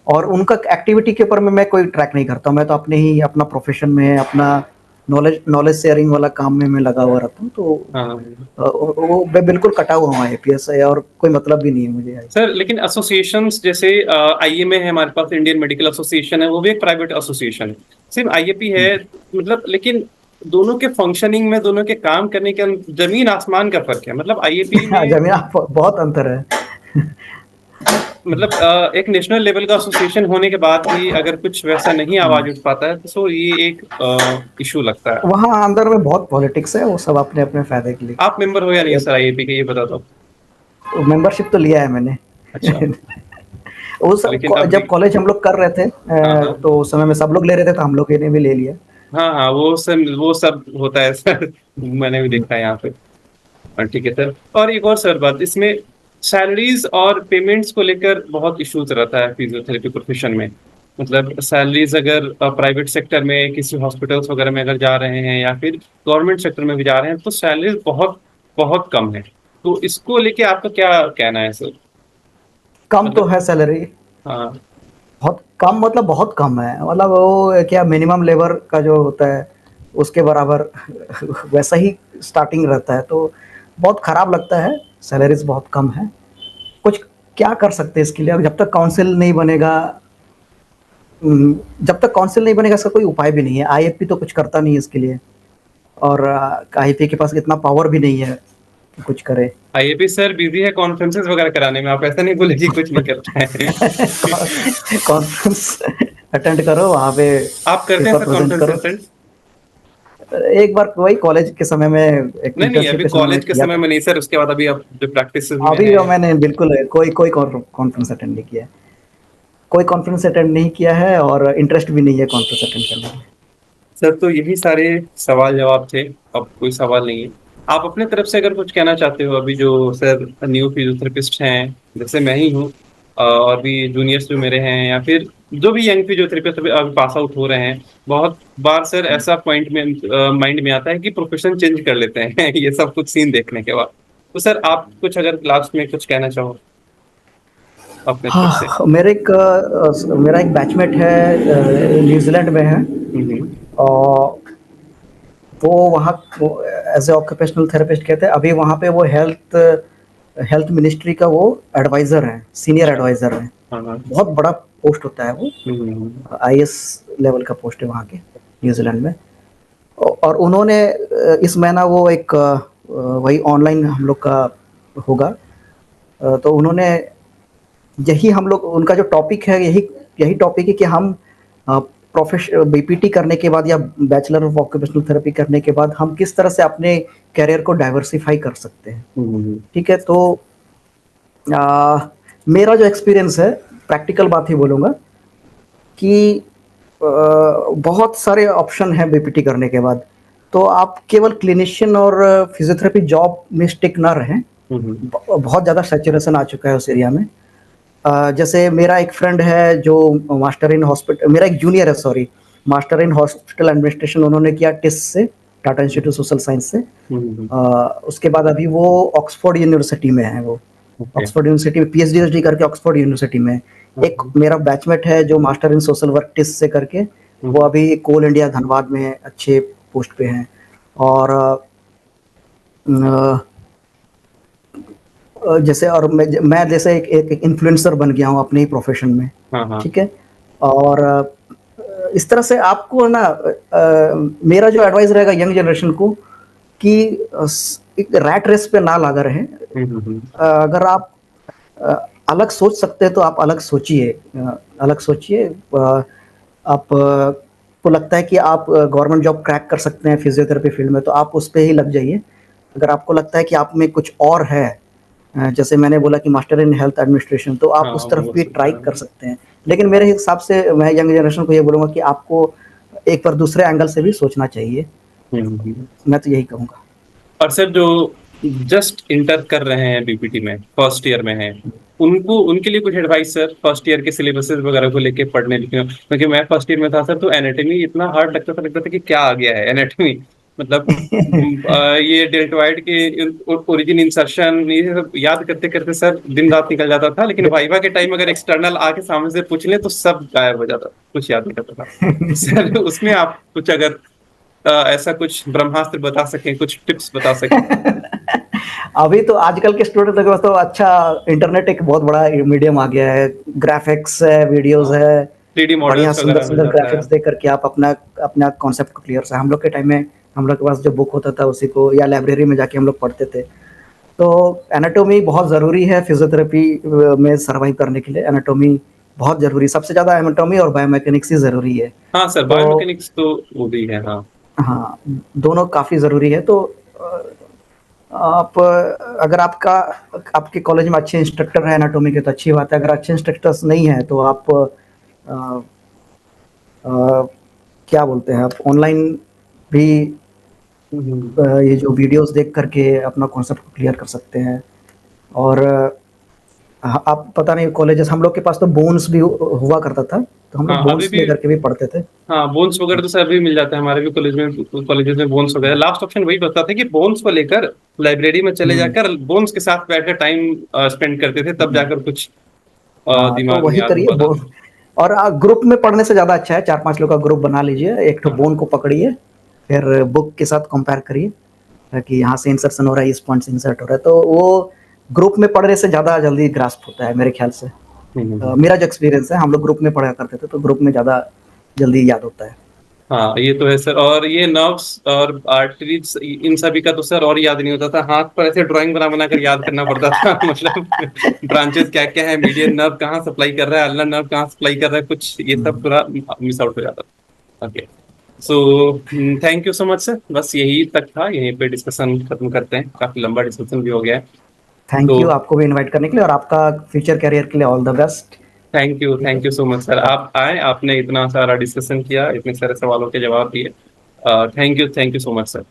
और उनका एक्टिविटी के ऊपर में मैं कोई ट्रैक नहीं करता हूँ। मैं तो अपने ही अपना प्रोफेशन में, अपना नॉलेज शेयरिंग वाला काम में मैं लगा हुआ रहता हूँ। तो हाँ वो मैं बिल्कुल कटा हुआ हूँ आईपीएस से, और कोई मतलब भी नहीं है मुझे। सर, लेकिन एसोसिएशंस जैसे आईएमए है हमारे पास, इंडियन मेडिकल एसोसिएशन है, वो भी एक प्राइवेट एसोसिएशन है। सिर्फ आईएपी है, मतलब, लेकिन दोनों के फंक्शनिंग में, दोनों के काम करने के जमीन आसमान का फर्क है। मतलब आईएपी में, जमीन बहुत अंतर है। मतलब एक नेशनल लेवल का एसोसिएशन होने के बाद भी अगर कुछ वैसा नहीं आवाज उठ पाता है, तो ये एक इशू लगता है। वहाँ अंदर में बहुत पॉलिटिक्स है, वो सब अपने अपने फायदे के आप मेंबर हो या नहीं लिए। सर आईएपी के, ये बता दो। मेंबरशिप तो लिया है मैंने। अच्छा। वो सब लेकिन अब भी, जब कॉलेज हम लोग कर रहे थे, हाँ, हाँ, तो उस समय में सब लोग ले रहे थे, तो हम लोग ने भी ले लिया। हाँ, हाँ, वो सब होता है सर। मैंने भी देखा है यहाँ पे। ठीक है सर। और एक और सर बात, इसमें सैलरीज और पेमेंट्स को लेकर बहुत इश्यूज रहता है फिजियोथेरेपी प्रोफेशन में। मतलब सैलरीज अगर प्राइवेट सेक्टर में किसी हॉस्पिटल्स वगैरह में अगर जा रहे हैं, या फिर गवर्नमेंट सेक्टर में भी जा रहे हैं, तो सैलरीज बहुत बहुत कम है। तो इसको लेके आपका क्या कहना है सर? कम तो मतलब, है सैलरी, हाँ, बहुत कम, मतलब बहुत कम है। मतलब वो क्या, मिनिमम लेबर का जो होता है उसके बराबर वैसा ही स्टार्टिंग रहता है। तो बहुत खराब लगता है, सैलरीज बहुत कम है। कुछ क्या कर सकते हैं इसके लिए? जब तक काउंसिल नहीं बनेगा, जब तक काउंसिल नहीं बनेगा इसका कोई उपाय भी नहीं है। आईएफपी तो कुछ करता नहीं है इसके लिए, और आईएफपी के पास इतना पावर भी नहीं है कि कुछ करे। आईएपी सर बिजी है कॉन्फ्रेंसेस वगैरह कराने में, आप ऐसा नहीं बोले कि कुछ नहीं करता है। कॉन्फ्रेंस अटेंड करो, वहाँ पे आप करते हैं पेपर सर प्रेजेंट कॉन्फ्रेंस करो। अटेंड? एक बार वही कॉलेज के समय में, एक नहीं, नहीं, इंटर्नशिप अभी के समय में कॉलेज के किया समय था। में नहीं सर, उसके बाद अभी आप जो प्रैक्टिस में अभी हैं। मैंने बिल्कुल कोई कोई कॉन्फ्रेंस अटेंड नहीं किया है, कोई कॉन्फ्रेंस अटेंड नहीं किया है, और इंटरेस्ट भी नहीं है कॉन्फ्रेंस अटेंड करने में। सर, तो यही सारे सवाल जवाब थे, अब कोई सवाल नहीं है। आप अपने तरफ से अगर कुछ कहना चाहते हो, अभी जो सर न्यू फिजियोथेरेपिस्ट हैं, जैसे मैं ही हूँ, और भी जूनियर्स जो मेरे हैं, या फिर जो भी यंग फिजियोथेरेपिस्ट अभी पास आउट हो रहे हैं, बहुत बार सर ऐसा पॉइंट में माइंड में आता है कि प्रोफेशन चेंज कर लेते हैं ये सब कुछ सीन देखने के बाद। तो सर आप कुछ अगर लास्ट में कुछ कहना चाहो अपने तरफ से। हाँ, मेरा एक बैचमेट है, न्यूजीलैंड में है, हम्म। और वो वहाँ एज ए ऑक्यूपेशनल थेरेपिस्ट कहते हैं। अभी वहाँ पे वो हेल्थ हेल्थ मिनिस्ट्री का वो एडवाइज़र है, सीनियर अच्छा। एडवाइज़र है। हाँ, हाँ। बहुत बड़ा पोस्ट होता है वो, हम्म। आईएएस लेवल का पोस्ट है वहाँ के, न्यूजीलैंड में। और उन्होंने इस महीना वो एक वही ऑनलाइन हम लोग का होगा, तो उन्होंने यही हम लोग उनका जो टॉपिक है यही यही टॉपिक है कि हम बीपीटी करने के बाद या बैचलर ऑफ ऑक्यूपेशनल थेरेपी करने के बाद हम किस तरह से अपने करियर को डाइवर्सिफाई कर सकते हैं। ठीक है, तो मेरा जो एक्सपीरियंस है, प्रैक्टिकल बात ही बोलूँगा कि बहुत सारे ऑप्शन हैं बीपीटी करने के बाद, तो आप केवल क्लिनिशियन और फिजियोथेरेपी जॉब में स्टिक ना रहें। बहुत ज़्यादा सैचुरेशन आ चुका है उस एरिया में। जैसे मेरा एक फ्रेंड है जो मास्टर इन हॉस्पिटल, मेरा एक जूनियर है sorry, master in hospital administration उन्होंने किया टिस से, टाटा इंस्टीट्यूट सोशल साइंस से। उसके बाद अभी वो ऑक्सफोर्ड यूनिवर्सिटी में है, वो ऑक्सफोर्ड यूनिवर्सिटी में पीएचडी करके ऑक्सफोर्ड यूनिवर्सिटी में। एक मेरा बैचमेट है जो master in social work TISS से करके, वो अभी कोल इंडिया धनबाद में अच्छे पोस्ट पे हैं। और जैसे और मैं जैसे एक इन्फ्लुएंसर बन गया हूँ अपने ही प्रोफेशन में। ठीक है, और इस तरह से आपको ना मेरा जो एडवाइस रहेगा यंग जनरेशन को कि एक रैट रेस पे ना लगा रहे। अगर आप अलग सोच सकते हैं तो आप अलग सोचिए, अलग सोचिए। आप को लगता है कि आप गवर्नमेंट जॉब क्रैक कर सकते हैं फिजियोथेरेपी फील्ड में, तो आप उस पर ही लग जाइए। अगर आपको लगता है कि आप में कुछ और है, जैसे मैंने बोला कि मास्टर इन हेल्थ एडमिनिस्ट्रेशन, तो आप उस तरफ भी ट्राई कर सकते हैं। लेकिन मेरे हिसाब से मैं यंग जनरेशन को ये बोलूँगा कि आपको एक बार दूसरे एंगल से भी सोचना चाहिए। मैं तो यही कहूँगा। और सर जो जस्ट इंटर कर रहे हैं बीपीटी में, फर्स्ट ईयर में हैं, उनको उनके लिए कुछ एडवाइस सर, फर्स्ट ईयर के सिलेबसेस वगैरह को लेके पढ़ने लिखने, क्योंकि मैं फर्स्ट ईयर में था सर, तो एनाटॉमी इतना हार्ड लगता था कि क्या आ गया है एनाटॉमी, मतलब ये डेल्टॉइड के ओरिजिन, इंसर्शन, ये सब याद करते करते सर दिन रात निकल जाता था। लेकिन वाइवा के टाइम अगर एक्सटर्नल आके सामने से पूछ ले तो सब गायब हो जाता, कुछ याद नहीं करता था। सर उसमें आप कुछ अगर ऐसा कुछ ब्रह्मास्त्र बता सकें, कुछ टिप्स बता सकें। अभी तो आजकल के स्टूडेंट के पास तो अच्छा इंटरनेट एक बहुत बड़ा मीडियम आ गया है, ग्राफिक्स है, वीडियोस है, 3D बढ़िया मॉडल्स सुंदर वगैरह मिल सुंदर जाता है। ग्राफिक्स देख करके आप अपना अपना कॉन्सेप्ट को क्लियर से, हम लोग के टाइम में हम लोग के पास जो बुक होता था उसी को या लाइब्रेरी में जाके हम लोग पढ़ते थे। तो एनाटॉमी बहुत ज़रूरी है फिजियोथेरेपी में सर्वाइव करने के लिए। एनाटॉमी बहुत ज़रूरी, सबसे ज़्यादा एनाटॉमी और बायोमैकेनिक्स ही ज़रूरी है। हाँ सर, तो बायोमैकेनिक्स तो वो भी है। हाँ हाँ, दोनों काफ़ी ज़रूरी है। तो आप अगर आपके कॉलेज में अच्छे इंस्ट्रक्टर हैं एनाटॉमी के तो अच्छी बात है। अगर अच्छे इंस्ट्रक्टर्स नहीं हैं तो आप क्या बोलते हैं, आप ऑनलाइन भी ये जो वीडियोस देख करके अपना कॉन्सेप्ट को क्लियर कर सकते हैं। और आप पता नहीं, कॉलेजेस हम लोग के पास तो बोन्स भी हुआ करता था, तो हम लोग हाँ, अभी बोन्स भी लेकर के भी पढ़ते थे। हाँ, बोन्स वगैरह तो सर अभी मिल जाता है हमारे भी कॉलेजेस में बोन्स वगैरह। लास्ट ऑप्शन वही बता था कि बोन्स को लेकर लाइब्रेरी में चले जाकर बोन्स के साथ बैठकर टाइम स्पेंड करते थे, तब जाकर कुछ हाँ, तो दिमाग में वही याद हो करिए पाता बोन। था। और ग्रुप में पढ़ने से ज़्यादा अच्छा है, 4-5 लोग का ग्रुप बना लीजिए, एक तो बोन को पकड़िए, फिर बुक के साथ कंपेयर करिए कि यहाँ से इंसर्शन हो रहा है, इस पॉइंट से इंसर्ट हो रहा है, तो वो ग्रुप में पढ़ने से ज़्यादा जल्दी ग्रास्प होता है मेरे ख्याल से। मेरा जो एक्सपीरियंस है, हम लोग ग्रुप में पढ़ा करते थे तो ग्रुप में ज़्यादा जल्दी याद होता है। हाँ ये तो है सर। और ये नर्व्स और आर्टरीज, इन सभी का तो सर और याद नहीं होता था, हाथ पर ऐसे ड्राइंग बना बना कर याद करना पड़ता था। मतलब ब्रांचेस क्या क्या है, मीडियन नर्व कहाँ सप्लाई कर रहा है, अल्नर नर्व कहाँ सप्लाई कर रहा है, कुछ ये सब पूरा मिस आउट हो जाता था। Okay, so thank you so much sir, बस यही तक था, यहीं पे डिस्कशन खत्म करते हैं, काफी लंबा डिस्कशन भी हो गया है। थैंक तो यू आपको भी इनवाइट करने के लिए, और आपका फ्यूचर करियर के लिए all the best. Thank you so much sir, आप आए, आपने इतना सारा डिस्कशन किया, इतने सारे सवालों के जवाब दिए। Thank you so much sir.